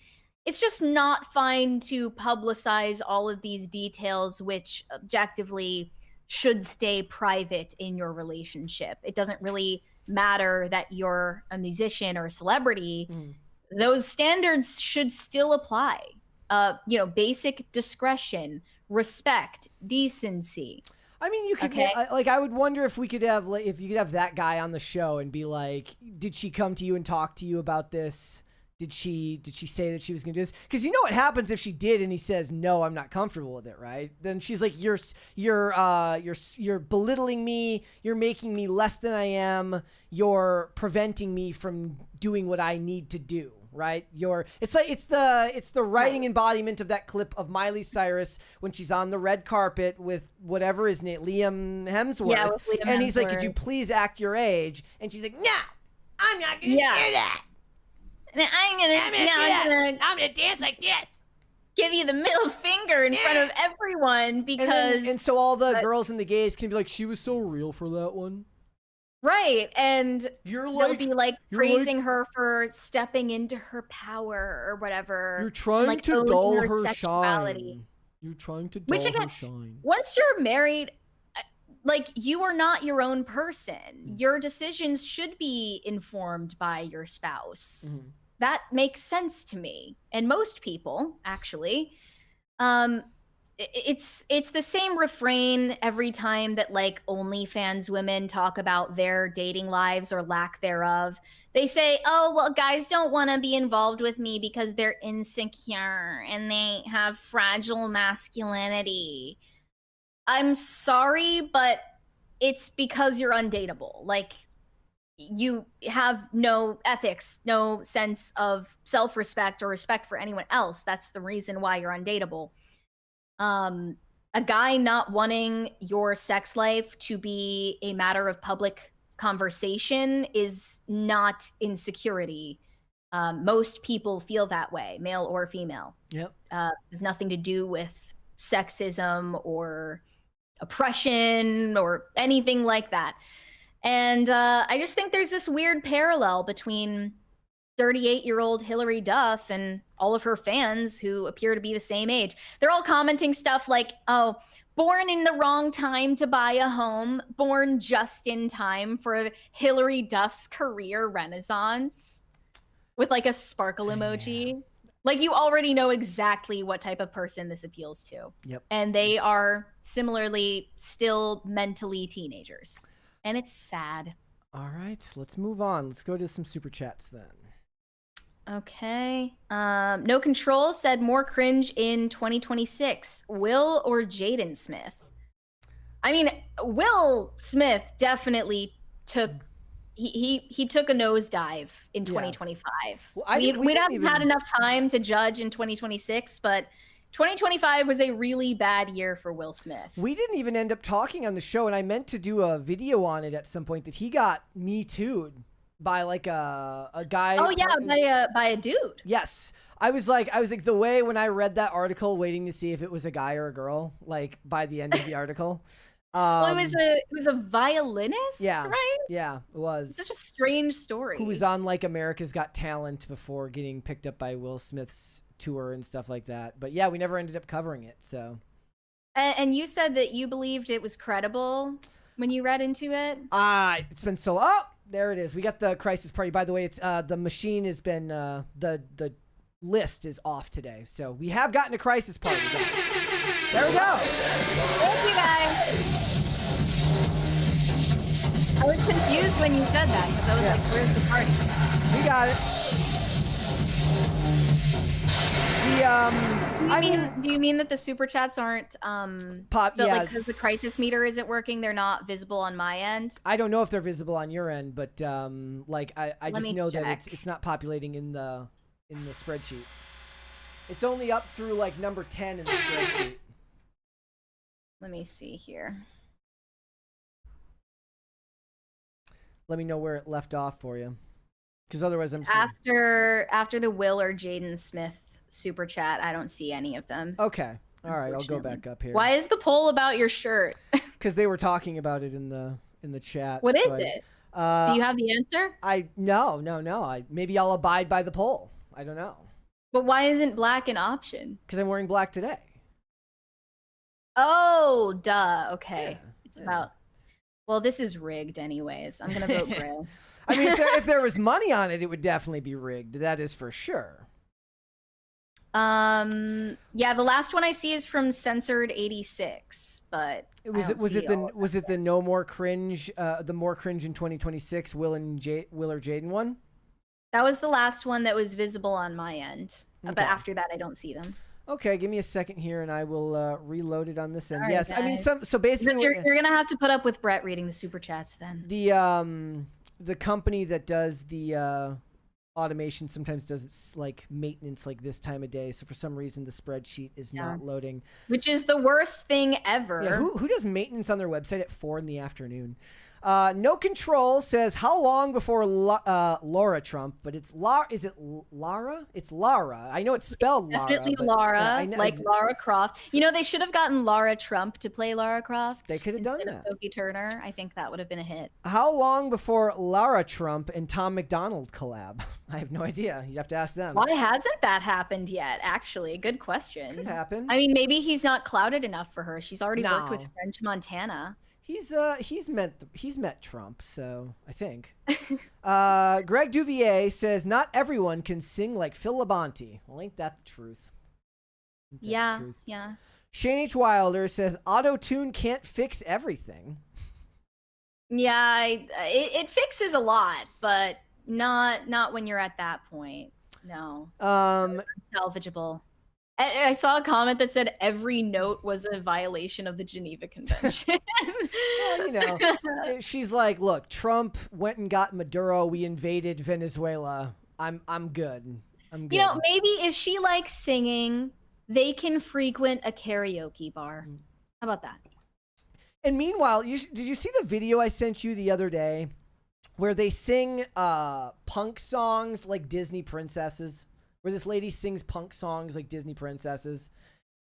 It's just not fine to publicize all of these details, which objectively should stay private in your relationship. It doesn't really matter that you're a musician or a celebrity. Those standards should still apply. You know, basic discretion, respect, decency. I mean, you could like. I would wonder if we could have, like, if you could have that guy on the show and be like, "Did she come to you and talk to you about this? Did she say that she was going to do this?" Because you know what happens if she did and he says, "No, I'm not comfortable with it," right? Then she's like, "You're belittling me. You're making me less than I am. You're preventing me from doing what I need to do." Right? It's the writing embodiment of that clip of Miley Cyrus when she's on the red carpet with whatever his name, Liam Hemsworth. Yeah, with Liam and he's like, Hemsworth. "Could you please act your age?" And she's like, "No, I'm not gonna do that. I'm gonna dance like this." Give you the middle finger in front of everyone because And so all the girls and the gays can be like, "She was so real for that one." right, and they'll be like you're praising her for stepping into her power or whatever. You're trying like, to owning dull her her sexuality. shine. You're trying to Which dull again, her shine. once you're married, like, you are not your own person. Your decisions should be informed by your spouse. That makes sense to me, and most people actually. It's the same refrain every time that, like, OnlyFans women talk about their dating lives or lack thereof. They say, "Oh, well, guys don't want to be involved with me because they're insecure and they have fragile masculinity." I'm sorry, but it's because you're undateable. Like, you have no ethics, no sense of self-respect or respect for anyone else. That's the reason why you're undateable. A guy not wanting your sex life to be a matter of public conversation is not insecurity. Most people feel that way, male or female. Yep. Has nothing to do with sexism or oppression or anything like that. And I just think there's this weird parallel between 38-year-old Hilary Duff and all of her fans who appear to be the same age. They're all commenting stuff like, "Oh, born in the wrong time to buy a home, born just in time for Hilary Duff's career renaissance," with like a sparkle emoji. Like, you already know exactly what type of person this appeals to. Yep. And they are similarly still mentally teenagers. And it's sad. All right, let's move on. Let's go to some super chats then. Okay. No Control said more cringe in 2026. Will or Jaden Smith? I mean, Will Smith definitely took he took a nosedive in 2025. Well, we haven't had enough time to judge in 2026, but 2025 was a really bad year for Will Smith. We didn't even end up talking on the show, and I meant to do a video on it at some point, that he got Me Too'd by like a guy. Oh yeah, by a dude. Yes. I was like the way when I read that article, waiting to see if it was a guy or a girl, like by the end of the article. Well, it was a violinist, right? Yeah, it was. Such a strange story. Who was on like America's Got Talent before getting picked up by Will Smith's tour and stuff like that. But yeah, we never ended up covering it. So. And you said that you believed it was credible when you read into it. It's been so. Oh, there it is. We got the crisis party. By the way, it's the machine has been the list is off today, so we have gotten a crisis party, guys. There we go. Thank you, guys. I was confused when you said that because I was like, "Where's the party?" We got it. Do you mean that the super chats aren't because the crisis meter isn't working? They're not visible on my end. I don't know if they're visible on your end, but like I just know check. that it's not populating in the spreadsheet. It's only up through like number 10 in the spreadsheet. Let me see here. Let me know where it left off for you, because otherwise I'm after the Will or Jaden Smith super chat. I don't see any of them. Okay. All right, I'll go back up here. Why is the poll about your shirt? Because they were talking about it in the chat. What is it? Do you have the answer? No. Maybe I'll abide by the poll. I don't know. But why isn't black an option? Because I'm wearing black today. Oh, duh. Okay. It's about. Well, this is rigged, anyways. I'm gonna vote gray. I mean, if there was money on it, it would definitely be rigged. That is for sure. Yeah, the last one I see is from Censored 86, but Was it the no more cringe, the more cringe in 2026 Will or Jaden one? That was the last one that was visible on my end, Okay. but after that I don't see them. Okay, give me a second here, and I will reload it on this end. All right, yes, guys. I mean, so basically, You're gonna have to put up with Brett reading the super chats then. The company that does the automation sometimes does like maintenance like this time of day, so for some reason the spreadsheet is not loading, which is the worst thing ever. Yeah, who does maintenance on their website at 4 p.m? No Control says, how long before Laura Trump? But it's is it Lara? It's Lara. I know it's spelled Lara. Definitely but, Lara, yeah, like Lara Croft. You know, they should have gotten Lara Trump to play Lara Croft. They could have done instead that. of Sophie Turner. I think that would have been a hit. How long before Lara Trump and Tom McDonald collab? I have no idea. You'd have to ask them. Why hasn't that happened yet? Actually, good question. Could happen. I mean, maybe he's not clouded enough for her. She's already worked with French Montana. He's met Trump, so I think. Greg Duvier says, not everyone can sing like Phil Labonte. Well, ain't that the truth? Yeah. Shane H. Wilder says, auto-tune can't fix everything. Yeah, it fixes a lot, but not when you're at that point. No. Salvageable. I saw a comment that said every note was a violation of the Geneva Convention. Well, you know, she's like, look, Trump went and got Maduro. We invaded Venezuela. I'm good. I'm good. You know, maybe if she likes singing, they can frequent a karaoke bar. How about that? And meanwhile, did you see the video I sent you the other day where they sing punk songs like Disney princesses? Where this lady sings punk songs like Disney princesses.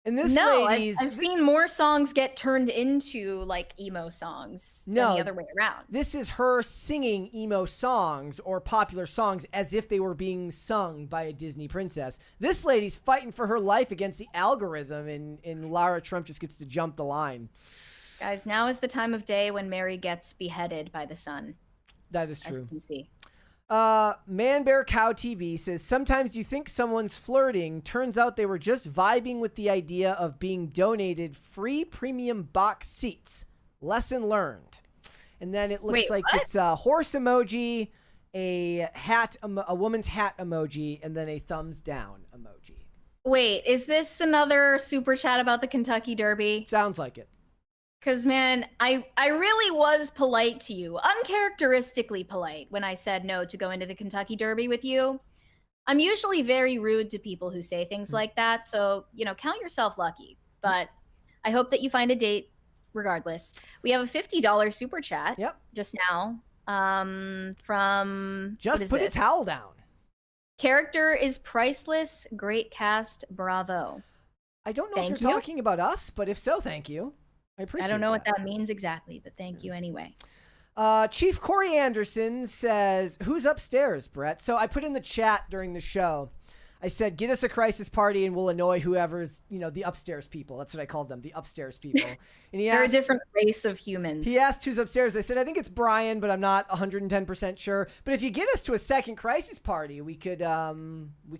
And this lady's... I've seen more songs get turned into like emo songs than the other way around. This is her singing emo songs or popular songs as if they were being sung by a Disney princess. This lady's fighting for her life against the algorithm, and Lara Trump just gets to jump the line. Guys, now is the time of day when Mary gets beheaded by the sun. That is true. As you can see. Man Bear Cow TV says, sometimes you think someone's flirting. Turns out they were just vibing with the idea of being donated free premium box seats. Lesson learned. And then it looks it's a horse emoji, a woman's hat emoji, and then a thumbs down emoji. Wait, is this another super chat about the Kentucky Derby? Sounds like it. Because, man, I really was polite to you, uncharacteristically polite, when I said no to go into the Kentucky Derby with you. I'm usually very rude to people who say things like that, so, you know, count yourself lucky. But I hope that you find a date regardless. We have a $50 super chat just now from... Just put a towel down. Character is priceless. Great cast. Bravo. I don't know if you're talking about us, but if so, thank you. I don't know what that means exactly, but thank you anyway. Chief Corey Anderson says, who's upstairs, Brett? So I put in the chat during the show, I said, get us a crisis party and we'll annoy whoever's, you know, the upstairs people. That's what I called them, the upstairs people. And They're a different race of humans. He asked who's upstairs. I said, I think it's Brian, but I'm not 110% sure. But if you get us to a second crisis party, we could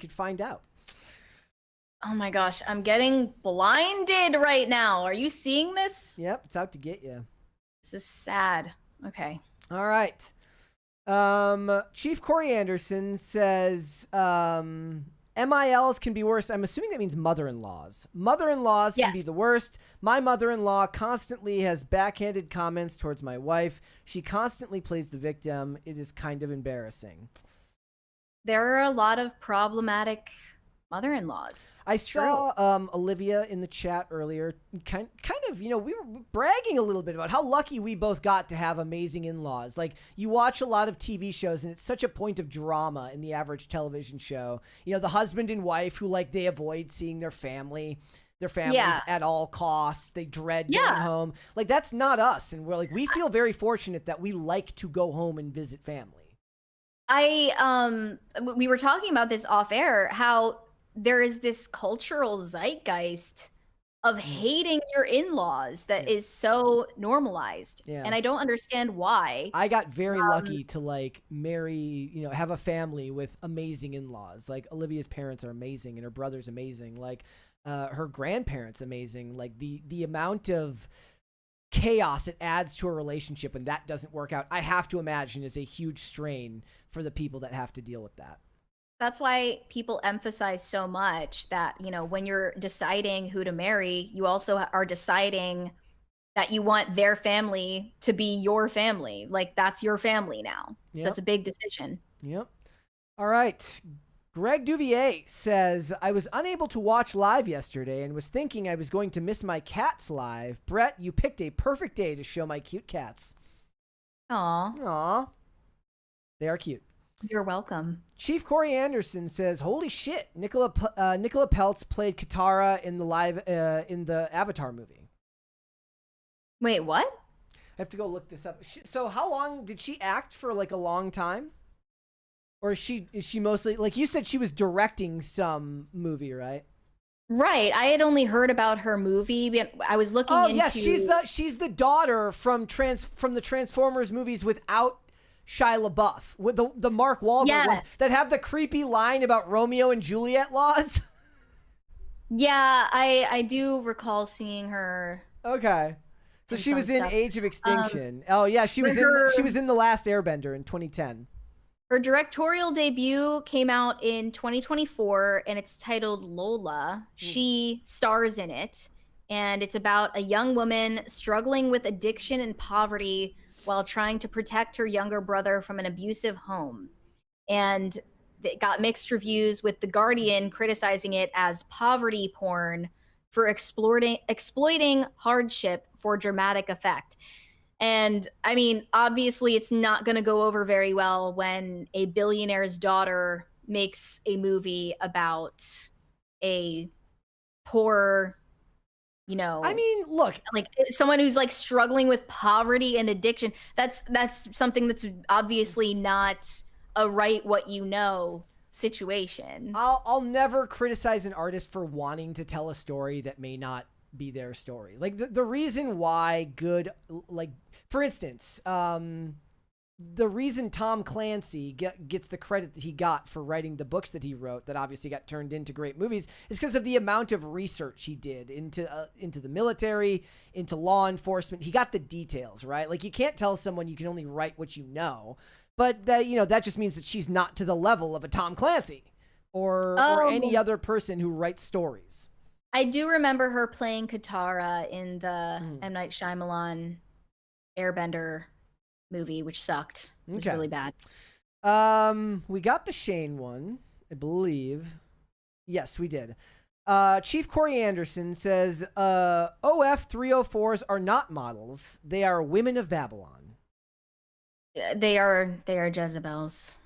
find out. Oh my gosh, I'm getting blinded right now. Are you seeing this? Yep, it's out to get you. This is sad. Okay. All right. Chief Corey Anderson says, MILs can be worse. I'm assuming that means mother-in-laws. Mother-in-laws can be the worst. My mother-in-law constantly has backhanded comments towards my wife. She constantly plays the victim. It is kind of embarrassing. There are a lot of problematic mother-in-laws. I saw Olivia in the chat earlier, kind of, you know, we were bragging a little bit about how lucky we both got to have amazing in-laws. Like, you watch a lot of TV shows and it's such a point of drama in the average television show. You know, the husband and wife who, like, they avoid seeing their family. their families at all costs. They dread going home. Like, that's not us. And we're like, we feel very fortunate that we like to go home and visit family. We were talking about this off air, how there is this cultural zeitgeist of hating your in-laws that is so normalized. And I don't understand why. I got very lucky to like marry, have a family with amazing in-laws. Like, Olivia's parents are amazing and her brother's amazing. Like, her grandparents amazing. Like, the amount of chaos it adds to a relationship when that doesn't work out, I have to imagine is a huge strain for the people that have to deal with that. That's why people emphasize so much that, when you're deciding who to marry, you also are deciding that you want their family to be your family. Like, that's your family now. So it's a big decision. Yep. All right. Greg Duvier says, I was unable to watch live yesterday and was thinking I was going to miss my cats live. Brett, you picked a perfect day to show my cute cats. Aw. They are cute. You're welcome. Chief Corey Anderson says, holy shit, Nicola Peltz played Katara in the Avatar movie. Wait, what? I have to go look this up. So how long did she act for, like, a long time? Or is she mostly, like you said, she was directing some movie, right? Right. I had only heard about her movie. I was looking into... Oh, yes, she's the daughter from the Transformers movies without Shia LaBeouf, with the Mark Wahlberg ones that have the creepy line about Romeo and Juliet laws. Yeah, I do recall seeing her. Okay. So she was in Age of Extinction. She was in The Last Airbender in 2010. Her directorial debut came out in 2024, and it's titled Lola. She stars in it, and it's about a young woman struggling with addiction and poverty while trying to protect her younger brother from an abusive home. And it got mixed reviews, with The Guardian criticizing it as poverty porn for exploiting hardship for dramatic effect. And I mean, obviously it's not going to go over very well when a billionaire's daughter makes a movie about a poor, I mean, look, like someone who's like struggling with poverty and addiction. That's something that's obviously not a write what you know situation. I'll never criticize an artist for wanting to tell a story that may not be their story. Like, the reason why good, like, for instance, the reason Tom Clancy gets the credit that he got for writing the books that he wrote that obviously got turned into great movies is because of the amount of research he did into the military, into law enforcement. He got the details, right? Like, you can't tell someone you can only write what you know, but that just means that she's not to the level of a Tom Clancy or any other person who writes stories. I do remember her playing Katara in the M. Night Shyamalan Airbender movie, which sucked. It was really bad. We got the Shane one, I believe. Yes, we did. Chief Corey Anderson says, OF 304s are not models. They are women of Babylon. They are Jezebels.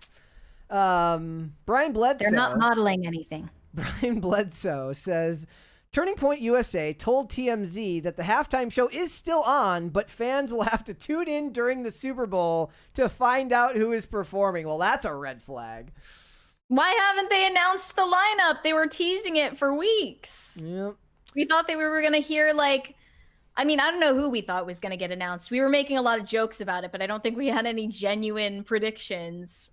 Brian Bledsoe. They're not modeling anything. Brian Bledsoe says, Turning Point USA told TMZ that the halftime show is still on, but fans will have to tune in during the Super Bowl to find out who is performing. Well, that's a red flag. Why haven't they announced the lineup? They were teasing it for weeks. Yep. We thought that we were going to hear, like, I mean, I don't know who we thought was going to get announced. We were making a lot of jokes about it, but I don't think we had any genuine predictions.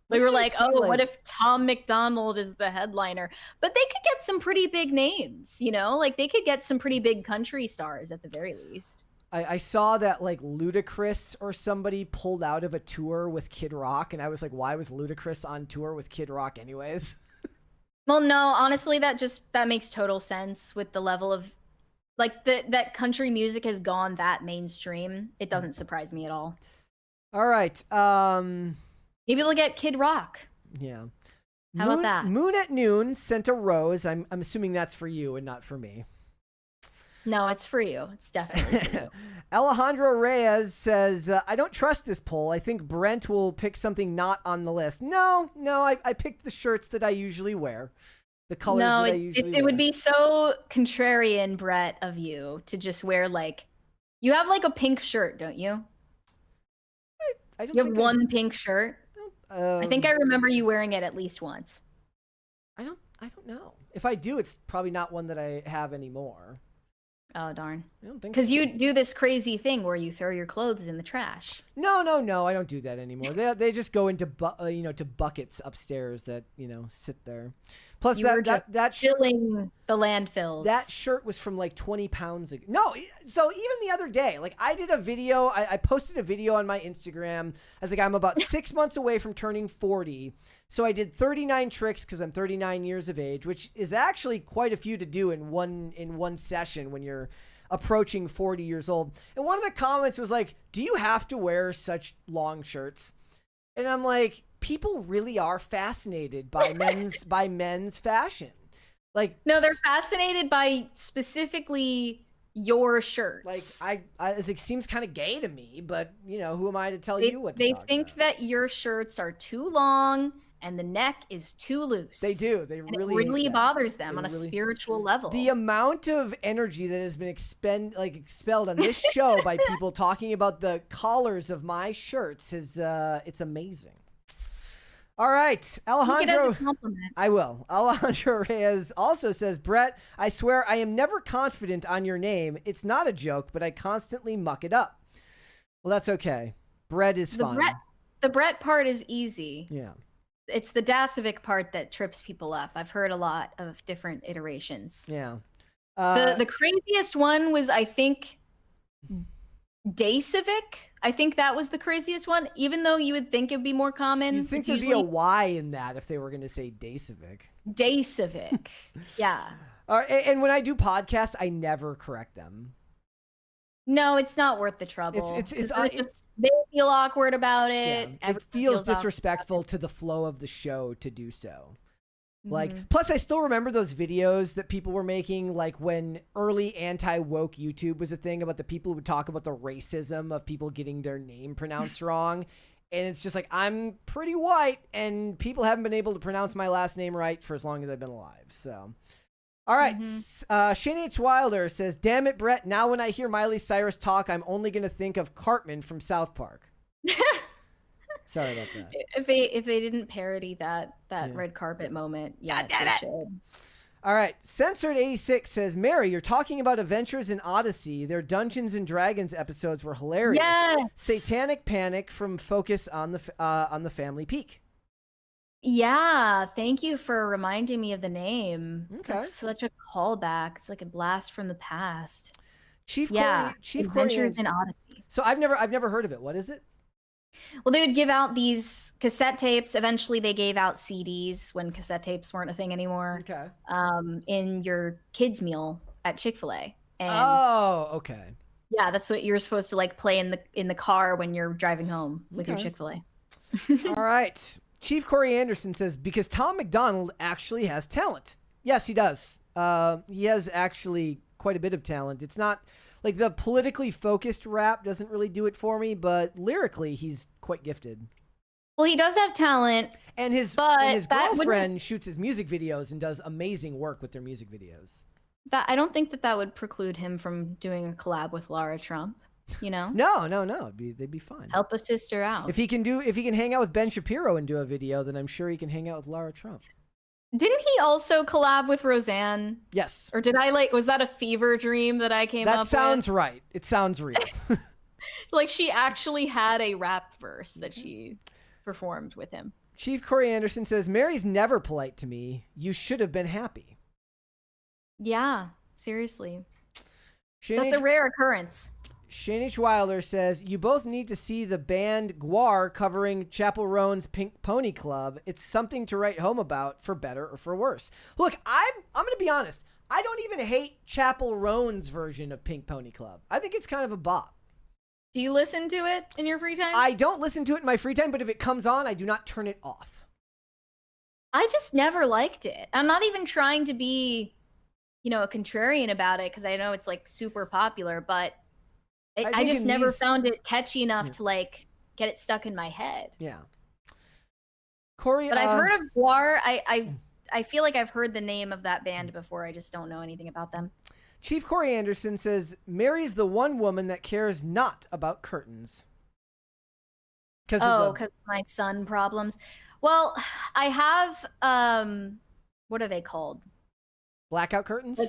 We were like, what if Tom McDonald is the headliner? But they could get some pretty big names, like they could get some pretty big country stars at the very least. I saw that like Ludacris or somebody pulled out of a tour with Kid Rock, and I was like, why was Ludacris on tour with Kid Rock anyways? Well, no, honestly, that makes total sense with the level of like that country music has gone that mainstream. It doesn't surprise me at all. All right. Maybe they'll get Kid Rock. Yeah. How about that? Moon at Noon sent a rose. I'm assuming that's for you and not for me. No, it's for you. It's definitely for you. Alejandro Reyes says, I don't trust this poll. I think Brent will pick something not on the list. No, I picked the shirts that I usually wear. the colors No, that I it usually would wear. be so contrarian, Brett, of you to just wear like, you have like a pink shirt, don't you? I don't You have think one pink shirt. I think I remember you wearing it at least once. I don't know. If I do, it's probably not one that I have anymore. Oh, darn. I don't think Because so. you do this crazy thing where you throw your clothes in the trash. No, I don't do that anymore. They just go into to buckets upstairs that sit there. Plus You were just that shirt, filling the landfills. that shirt was from like 20 pounds ago. No, so even the other day, like I did a video, I posted a video on my Instagram. I was like, I'm about 6 months away from turning 40. So I did 39 tricks because I'm 39 years of age, which is actually quite a few to do in one session when you're approaching 40 years old. And one of the comments was like, do you have to wear such long shirts? And I'm like, people really are fascinated by men's fashion. Like, no, they're fascinated by specifically your shirts. Like it seems kind of gay to me, but who am I to tell you what to They talk think about? that your shirts are too long and the neck is too loose. They do. They And really it really hate that. bothers them They on a really- spiritual level. The amount of energy that has been expelled on this show by people talking about the collars of my shirts is it's amazing. All right, Take it as Alejandro. a compliment. I will. Alejandro Reyes also says, Brett, I swear I am never confident on your name. It's not a joke, but I constantly muck it up. Well, that's okay. Brett is fun. The Brett part is easy. Yeah. It's the Dasovic part that trips people up. I've heard a lot of different iterations. Yeah. The craziest one was, I think, Dasovic. I think that was the craziest one, even though you would think it'd be more common. You'd think It's there'd be a usually Y in that if they were going to say Dasovic. Dasovic. Yeah. And when I do podcasts, I never correct them. No, it's not worth the trouble. It's they feel awkward about yeah, it. it Everyone feels awkward about disrespectful to the flow of the show to do so. Like, Mhm. plus I still remember those videos that people were making, like when early anti-woke YouTube was a thing, about the people who would talk about the racism of people getting their name pronounced wrong. And it's just like, I'm pretty white and people haven't been able to pronounce my last name right for as long as I've been alive. So, all right. Shane H. Wilder says, damn it, Brett. Now when I hear Miley Cyrus talk, I'm only going to think of Cartman from South Park. Sorry about that. If they didn't parody that red carpet moment, yeah, they should. All right. Censored 86 says, Mary, you're talking about Adventures in Odyssey. Their Dungeons and Dragons episodes were hilarious. Yes. Satanic Panic from Focus on the Family Peak. Yeah, thank you for reminding me of the name. Okay. That's such a callback. It's like a blast from the past. Chief Adventures Corey in Odyssey. So I've never heard of it. What is it? Well, they would give out these cassette tapes. Eventually, they gave out CDs when cassette tapes weren't a thing anymore. Okay. In your kids' meal at Chick-fil-A. And Oh, okay. yeah, that's what you're supposed to like play in the car when you're driving home with your Okay. Chick-fil-A. All right. Chief Corey Anderson says, because Tom McDonald actually has talent. Yes, he does. He has actually quite a bit of talent. It's not like the politically focused rap doesn't really do it for me, but lyrically he's quite gifted. Well, he does have talent. And his that girlfriend shoots his music videos and does amazing work with their music videos. I don't think that would preclude him from doing a collab with Lara Trump. You know? No. They'd be fine. Help a sister out. If he can hang out with Ben Shapiro and do a video, then I'm sure he can hang out with Lara Trump. Didn't he also collab with Roseanne? Yes. Or was that a fever dream that I came up That with? sounds right. It sounds real. Like she actually had a rap verse that she performed with him. Chief Corey Anderson says, Mary's never polite to me. You should have been happy. Yeah, seriously. Shane That's H. a rare occurrence. Shane H. Wilder says, you both need to see the band Guar covering Chapel Roan's Pink Pony Club. It's something to write home about, for better or for worse. Look, I'm going to be honest. I don't even hate Chapel Roan's version of Pink Pony Club. I think it's kind of a bop. Do you listen to it in your free time? I don't listen to it in my free time, but if it comes on, I do not turn it off. I just never liked it. I'm not even trying to be, a contrarian about it because I know it's like super popular, but I just never found it catchy enough to like get it stuck in my head. Yeah. Corey, but I've heard of Guar. I feel like I've heard the name of that band before. I just don't know anything about them. Chief Corey Anderson says, Mary's the one woman that cares not about curtains. Because of my son problems. Well, I have, what are they called? Blackout curtains?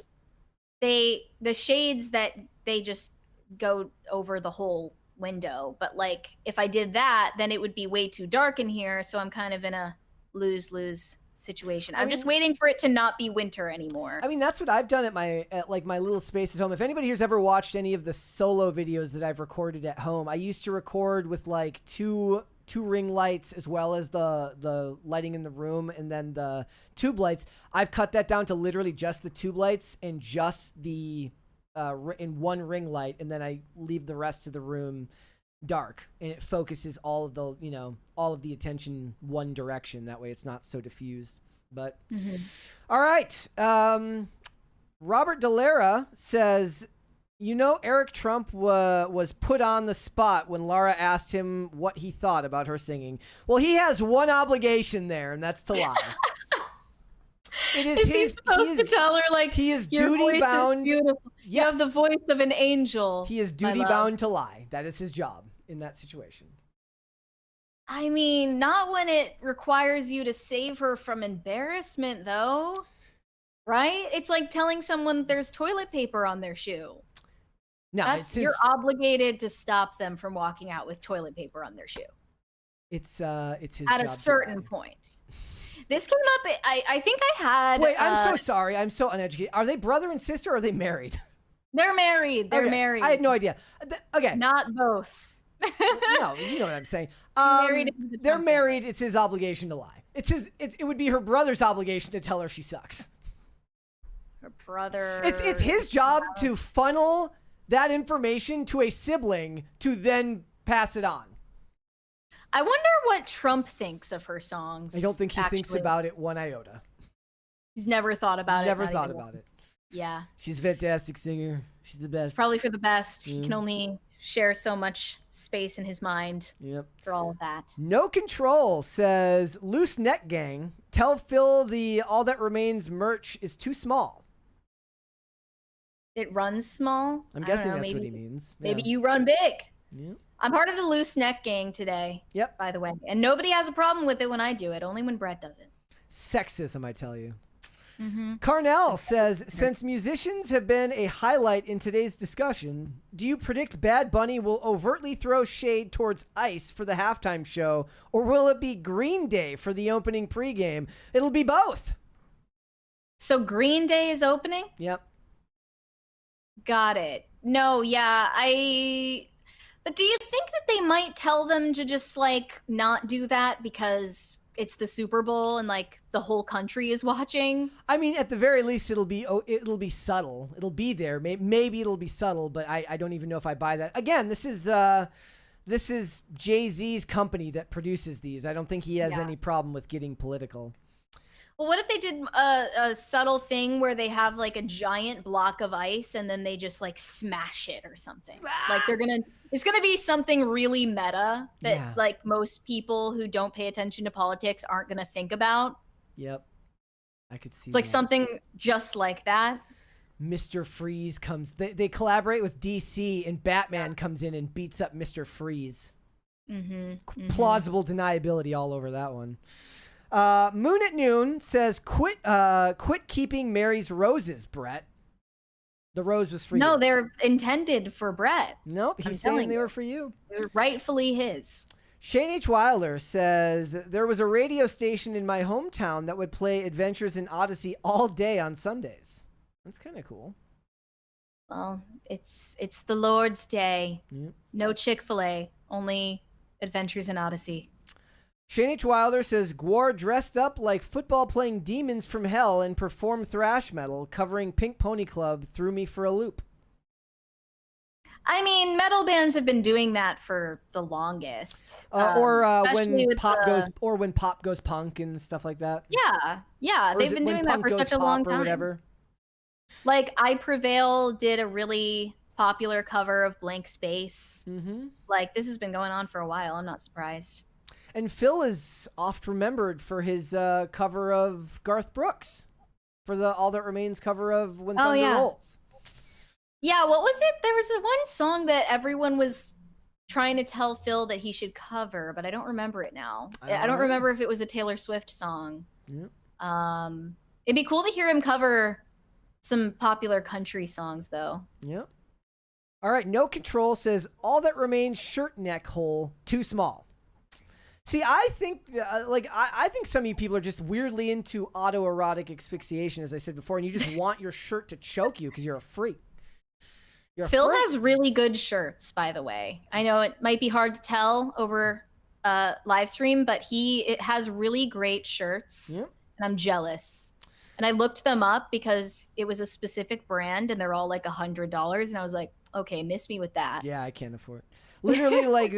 The shades that they just go over the whole window. But like, if I did that, then it would be way too dark in here. So I'm kind of in a lose-lose situation. I'm just waiting for it to not be winter anymore. I mean, that's what I've done at my little space at home. If anybody here's ever watched any of the solo videos that I've recorded at home, I used to record with like two ring lights as well as the lighting in the room and then the tube lights. I've cut that down to literally just the tube lights and just the in one ring light, and then I leave the rest of the room dark, and it focuses all of the attention one direction. That way it's not so diffused. But all right, Robert Delara says, Eric Trump was put on the spot when Lara asked him what he thought about her singing. Well, he has one obligation there, and that's to lie. Is he supposed to tell her, like, he is your duty voice bound? Is beautiful. Yes. You have the voice of an angel. He is duty bound to lie. That is his job in that situation. I mean, not when it requires you to save her from embarrassment, though. Right? It's like telling someone there's toilet paper on their shoe. No, you're obligated to stop them from walking out with toilet paper on their shoe. It's his at job a certain point. This came up. I think I had. Wait, I'm so sorry. I'm so uneducated. Are they brother and sister, or are they married? They're married. They're Okay, married. I had no idea. Okay. Not both. No, you know what I'm saying. They're married. It's his obligation to lie. It would be her brother's obligation to tell her she sucks. Her brother. It's his job to funnel that information to a sibling to then pass it on. I wonder what Trump thinks of her songs. I don't think he thinks about it one iota. He's never thought about it. Never thought about it. Yeah. She's a fantastic singer. She's the best. It's probably for the best. He can only share so much space in his mind for all of that. No Control says, Loose Neck Gang, tell Phil the All That Remains merch is too small. It runs small? I'm guessing that's what he means. Maybe you run big. Yeah. I'm part of the Loose Neck Gang today. Yep. By the way. And nobody has a problem with it when I do it, only when Brett does it. Sexism, I tell you. Carnell says, since musicians have been a highlight in today's discussion, do you predict Bad Bunny will overtly throw shade towards ICE for the halftime show, or will it be Green Day for the opening pregame? It'll be both. So Green Day is opening? Yep. Got it. No, yeah, But do you think that they might tell them to just, like, not do that because it's the Super Bowl and, like, the whole country is watching? I mean, at the very least, it'll be subtle. It'll be there. Maybe it'll be subtle, but I don't even know if I buy that. Again, this is Jay-Z's company that produces these. I don't think he has any problem with getting political. Well, what if they did a subtle thing where they have like a giant block of ice and then they just like smash it or something? Like it's gonna be something really meta that like most people who don't pay attention to politics aren't gonna think about. Yep, I could see. It's like something just like that. Mr. Freeze comes. They collaborate with DC, and Batman comes in and beats up Mr. Freeze. Plausible deniability all over that one. Moon at Noon says, quit keeping Mary's roses, Brett. The rose was for you. No, they're intended for Brett. Nope, he's saying they were for you. They're rightfully his. Shane H. Wilder says, there was a radio station in my hometown that would play Adventures in Odyssey all day on Sundays. That's kind of cool. Well, it's the Lord's Day. Yep. No Chick-fil-A, only Adventures in Odyssey. Shane H. Wilder says, Gwar dressed up like football-playing demons from hell and performed thrash metal, covering Pink Pony Club, threw me for a loop. I mean, metal bands have been doing that for the longest. When pop goes punk and stuff like that. Yeah, they've been doing that for such a long time. Or whatever. Like, I Prevail did a really popular cover of Blank Space. Like, this has been going on for a while. I'm not surprised. And Phil is oft remembered for his cover of Garth Brooks, for the All That Remains cover of When Thunder Rolls. Yeah, what was it? There was one song that everyone was trying to tell Phil that he should cover, but I don't remember it now. I don't remember if it was a Taylor Swift song. Yep. It'd be cool to hear him cover some popular country songs, though. Yep. All right, No Control says, All That Remains shirt neck hole too small. See, I think I think some of you people are just weirdly into autoerotic asphyxiation, as I said before, and you just want your shirt to choke you because you're a freak. Phil has really good shirts, by the way. I know it might be hard to tell over live stream, but it has really great shirts, and I'm jealous. And I looked them up because it was a specific brand, and they're all like $100, and I was like, okay, miss me with that. Yeah, I can't afford it. Literally, like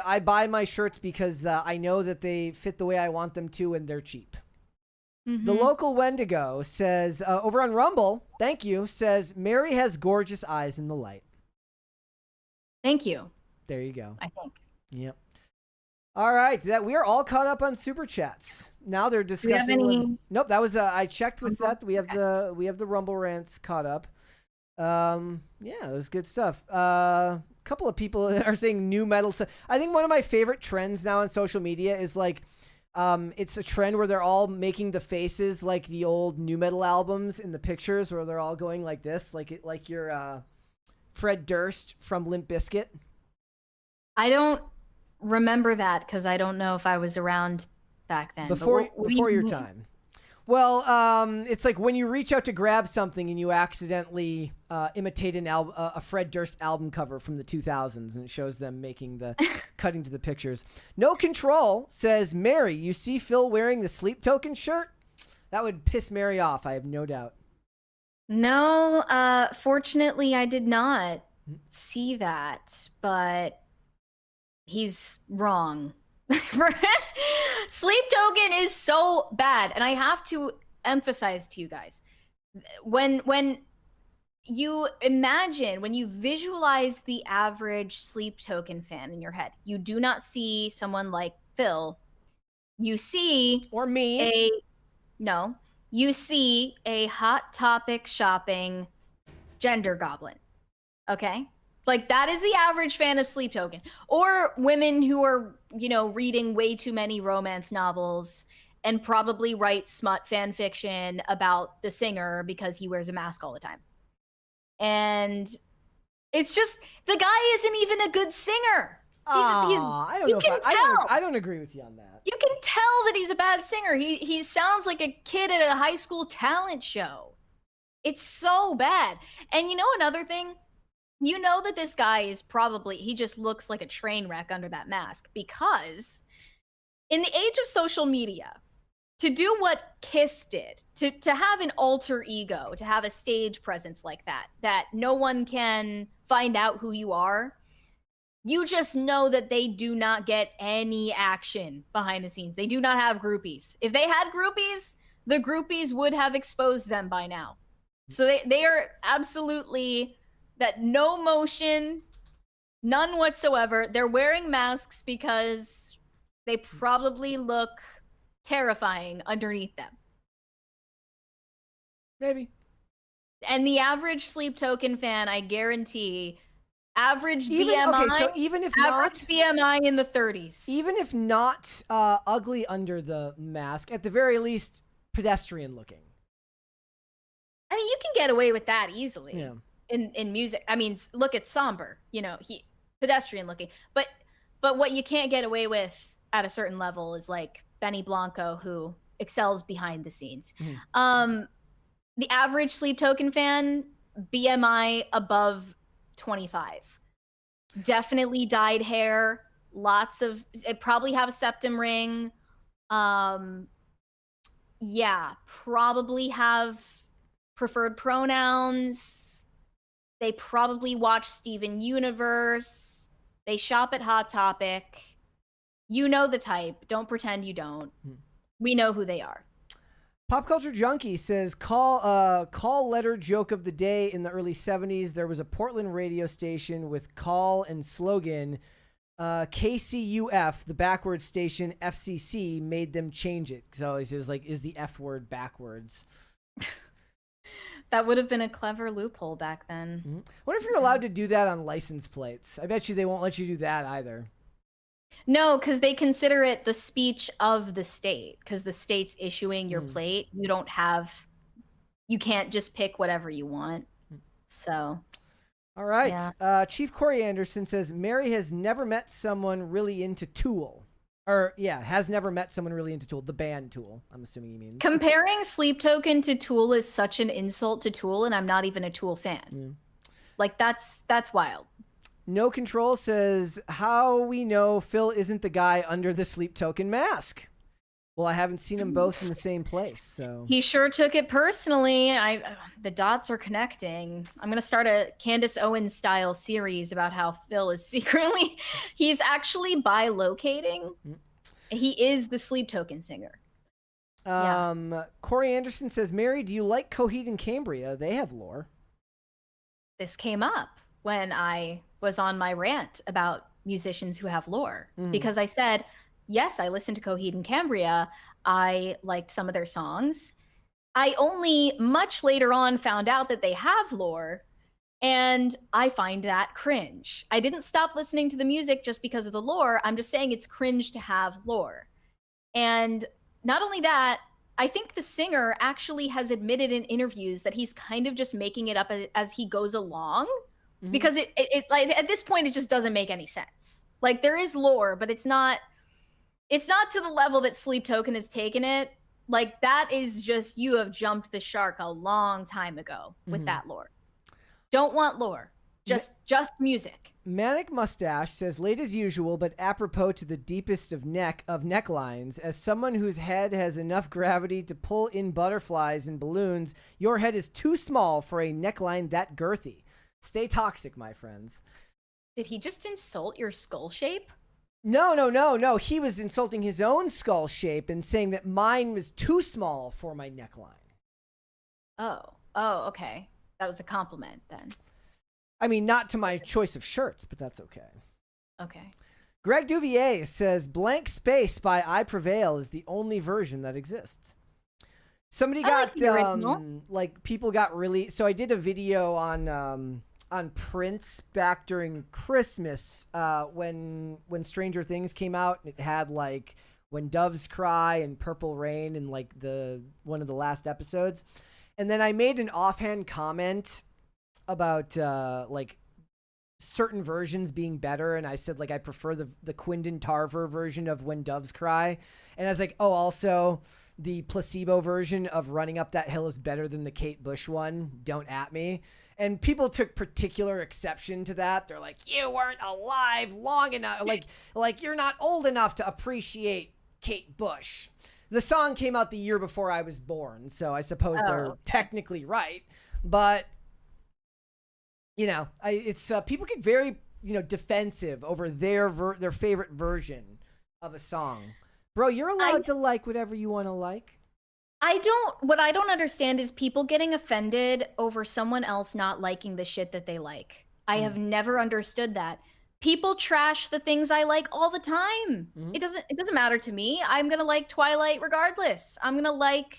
I buy my shirts because I know that they fit the way I want them to, and they're cheap. The local Wendigo says, over on Rumble, thank you, says, Mary has gorgeous eyes in the light. Thank you. There you go. I think. Yep. All right, we are all caught up on Super Chats. Now they're discussing. Do we have any... Nope, that was I checked with that. We have the Rumble rants caught up. Yeah, it was good stuff. A couple of people are saying new metal. I think one of my favorite trends now on social media is like, it's a trend where they're all making the faces like the old new metal albums in the pictures, where they're all going like this, like your Fred Durst from Limp Bizkit. I don't remember that because I don't know if I was around back then. Before your time. Well, it's like when you reach out to grab something and you accidentally imitate a Fred Durst album cover from the 2000s, and it shows them making the cutting to the pictures. No Control says, Mary, you see Phil wearing the Sleep Token shirt? That would piss Mary off, I have no doubt. No, fortunately, I did not see that, but he's wrong. Sleep Token is so bad, and I have to emphasize to you guys, when you imagine, when you visualize the average Sleep Token fan in your head, you do not see someone like Phil. You see, or me, you see a Hot Topic shopping gender goblin. Okay? Like, that is the average fan of Sleep Token. Or women who are, reading way too many romance novels and probably write smut fan fiction about the singer because he wears a mask all the time. And it's just, the guy isn't even a good singer. I don't agree with you on that. You can tell that he's a bad singer. He sounds like a kid at a high school talent show. It's so bad. And another thing? You know that this guy is he just looks like a train wreck under that mask, because in the age of social media, to do what Kiss did, to have an alter ego, to have a stage presence like that no one can find out who you are, you just know that they do not get any action behind the scenes. They do not have groupies. If they had groupies, the groupies would have exposed them by now. So they are absolutely... that no motion, none whatsoever. They're wearing masks because they probably look terrifying underneath them. Maybe. And the average Sleep Token fan, I guarantee, BMI. Okay, so even if average BMI in the 30s. Even if not ugly under the mask, at the very least, pedestrian looking. I mean, you can get away with that easily. Yeah. In music, I mean, look at Somber, he pedestrian looking, but what you can't get away with at a certain level is like Benny Blanco, who excels behind the scenes. The average Sleep Token fan, BMI above 25, definitely dyed hair, probably have a septum ring, probably have preferred pronouns. They probably watch Steven Universe. They shop at Hot Topic. You know the type. Don't pretend you don't. We know who they are. Pop Culture Junkie says, call letter joke of the day. In the early 70s, there was a Portland radio station with call and slogan, KCUF, the backwards station FCC, made them change it. So it was like, is the F word backwards? That would have been a clever loophole back then. Mm-hmm. What if you're allowed to do that on license plates? I bet you they won't let you do that either. No, because they consider it the speech of the state. Because the state's issuing your plate, you can't just pick whatever you want. So, all right. Yeah. Chief Corey Anderson says Mary has never met someone really into Tool. Or, yeah, has never met someone really into Tool. The band Tool, I'm assuming he means. Comparing Sleep Token to Tool is such an insult to Tool, and I'm not even a Tool fan. Yeah. Like, that's wild. No Control says, how we know Phil isn't the guy under the Sleep Token mask. Well, I haven't seen them both in the same place, so. He sure took it personally. The dots are connecting. I'm going to start a Candace Owens style series about how Phil is secretly, he's actually bilocating. He is the Sleep Token singer. Corey Anderson says, Mary, do you like Coheed and Cambria? They have lore. This came up when I was on my rant about musicians who have lore, because I said, yes, I listened to Coheed and Cambria. I liked some of their songs. I only much later on found out that they have lore, and I find that cringe. I didn't stop listening to the music just because of the lore. I'm just saying it's cringe to have lore. And not only that, I think the singer actually has admitted in interviews that he's kind of just making it up as he goes along, because it like at this point it just doesn't make any sense. Like, there is lore, but it's not to the level that Sleep Token has taken it. Like, that is just, you have jumped the shark a long time ago with that lore. Don't want lore. Just music. Manic Mustache says, late as usual, but apropos to the deepest of necklines, as someone whose head has enough gravity to pull in butterflies and balloons, your head is too small for a neckline that girthy. Stay toxic, my friends. Did he just insult your skull shape? No. He was insulting his own skull shape and saying that mine was too small for my neckline. Oh, okay. That was a compliment then. I mean, not to my choice of shirts, but that's okay. Okay. Greg Duvier says, Blank Space by I Prevail is the only version that exists. Somebody got, people got really... So I did a video on Prince back during Christmas when Stranger Things came out. It had, like, When Doves Cry and Purple Rain in, like, one of the last episodes. And then I made an offhand comment about like certain versions being better, and I said, like, I prefer the Quentin Tarver version of When Doves Cry, and I was like, oh, also the placebo version of Running Up That Hill is better than the Kate Bush one. Don't at me. And people took particular exception to that. They're like, you weren't alive long enough, like you're not old enough to appreciate Kate Bush. The song came out the year before I was born, so I suppose they're technically right. But, you know, it's people get very, defensive over their favorite version of a song. Bro, you're allowed to like whatever you want to like. What I don't understand is people getting offended over someone else not liking the shit that they like. I have never understood that. People trash the things I like all the time. It doesn't matter to me. I'm going to like Twilight regardless. I'm going to like,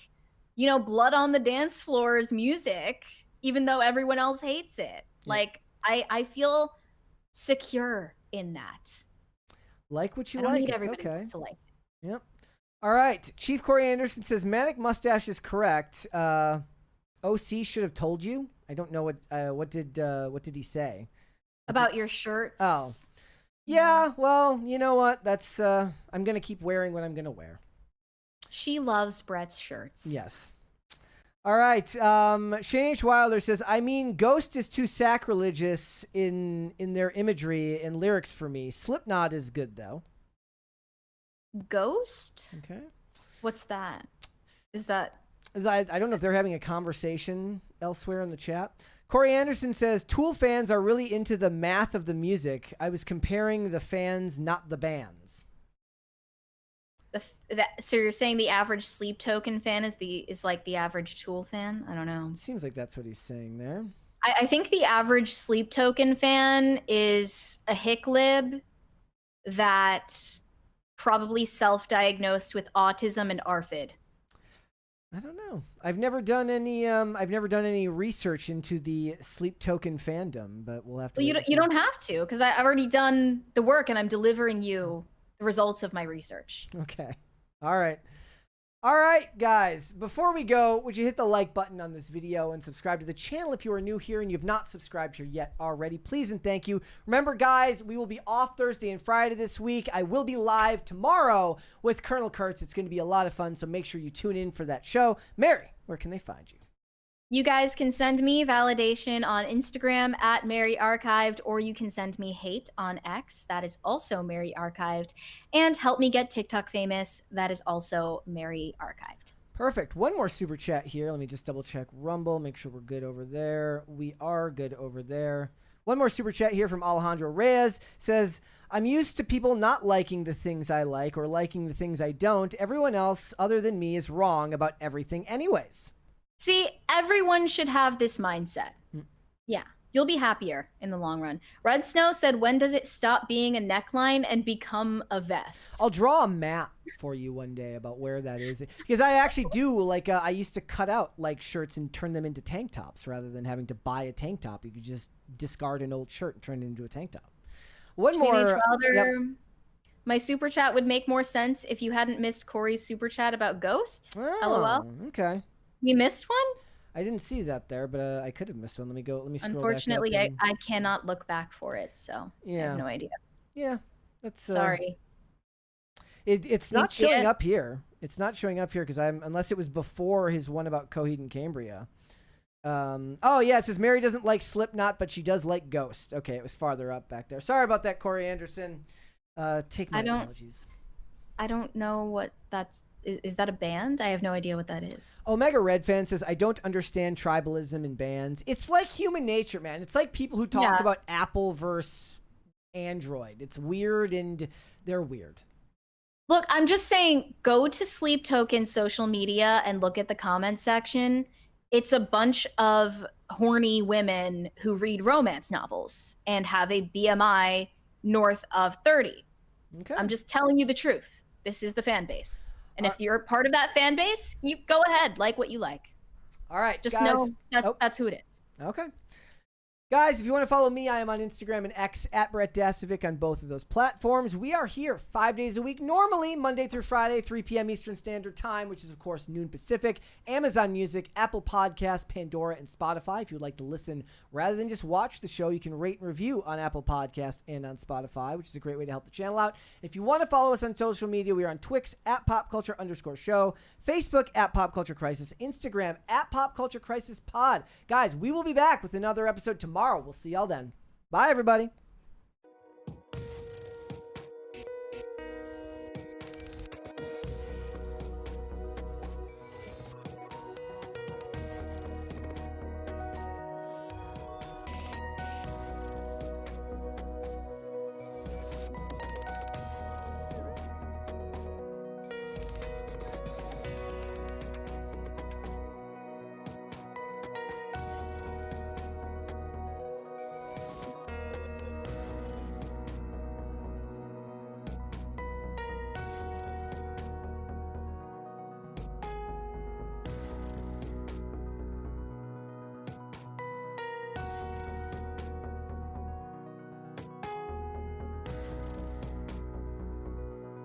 Blood on the Dance Floor's music, even though everyone else hates it. Like, I feel secure in that. Like what you I don't like. need It's everybody okay. else to like it. Yep. All right. Chief Corey Anderson says Manic Mustache is correct. OC should have told you. I don't know what did he say? About your shirts. Oh. Yeah, well, you know what? That's I'm going to keep wearing what I'm going to wear. She loves Brett's shirts. Yes. All right. Shane H. Wilder says, I mean, Ghost is too sacrilegious in their imagery and lyrics for me. Slipknot is good, though. Ghost? Okay. What's that? Is that... I don't know if they're having a conversation elsewhere in the chat. Corey Anderson says, Tool fans are really into the math of the music. I was comparing the fans, not the bands. So you're saying the average Sleep Token fan is like the average Tool fan? I don't know. Seems like that's what he's saying there. I think the average Sleep Token fan is a hick lib that probably self-diagnosed with autism and ARFID. I don't know. I've never done any research into the Sleep Token fandom, but we'll have to. Well, you don't have to, because I've already done the work and I'm delivering you the results of my research. Okay. All right. All right, guys. Before we go, would you hit the like button on this video and subscribe to the channel if you are new here and you've not subscribed here yet already? Please and thank you. Remember, guys, we will be off Thursday and Friday this week. I will be live tomorrow with Colonel Kurtz. It's going to be a lot of fun, so make sure you tune in for that show. Mary, where can they find you? You guys can send me validation on Instagram at Mary Archived, or you can send me hate on X. That is also Mary Archived. And help me get TikTok famous. That is also Mary Archived. Perfect. One more super chat here. Let me just double check Rumble. Make sure we're good over there. We are good over there. One more super chat here from Alejandro Reyes. Says, I'm used to people not liking the things I like or liking the things I don't. Everyone else other than me is wrong about everything anyways. See, everyone should have this mindset. Yeah, you'll be happier in the long run. Red Snow said, when does it stop being a neckline and become a vest? I'll draw a map for you one day about where that is. Because I actually do, like, I used to cut out, like, shirts and turn them into tank tops rather than having to buy a tank top. You could just discard an old shirt and turn it into a tank top. One more. Yep. My super chat would make more sense if you hadn't missed Corey's super chat about Ghost. Oh, LOL. Okay. You missed one? I didn't see that there, but I could have missed one. Let me scroll Unfortunately, back up I cannot look back for it, so I have no idea. Yeah, that's sorry. It's not showing up here. It's not showing up here because unless it was before his one about Coheed and Cambria. Oh yeah, it says Mary doesn't like Slipknot, but she does like Ghost. Okay, it was farther up back there. Sorry about that, Corey Anderson. Take my apologies. I don't know what that's. Is that a band? I have no idea what that is. Omega Red Fan says, I don't understand tribalism in bands. It's like human nature, man. It's like people who talk about Apple versus Android. It's weird and they're weird. Look, I'm just saying, go to Sleep Token social media and look at the comment section. It's a bunch of horny women who read romance novels and have a BMI north of 30. Okay. I'm just telling you the truth. This is the fan base. And if you're part of that fan base, you go ahead, like what you like. All right, just guys. know that's who it is. Okay. Guys, if you want to follow me, I am on Instagram and X at Brett Dasovic on both of those platforms. We are here 5 days a week, normally Monday through Friday, 3 p.m. Eastern Standard Time, which is, of course, noon Pacific, Amazon Music, Apple Podcasts, Pandora, and Spotify. If you'd like to listen rather than just watch the show, you can rate and review on Apple Podcasts and on Spotify, which is a great way to help the channel out. If you want to follow us on social media, we are on Twix at popculture_show, Facebook at Pop Culture Crisis, Instagram at Pop Culture Crisis Pod. Guys, we will be back with another episode tomorrow. We'll see y'all then. Bye, everybody.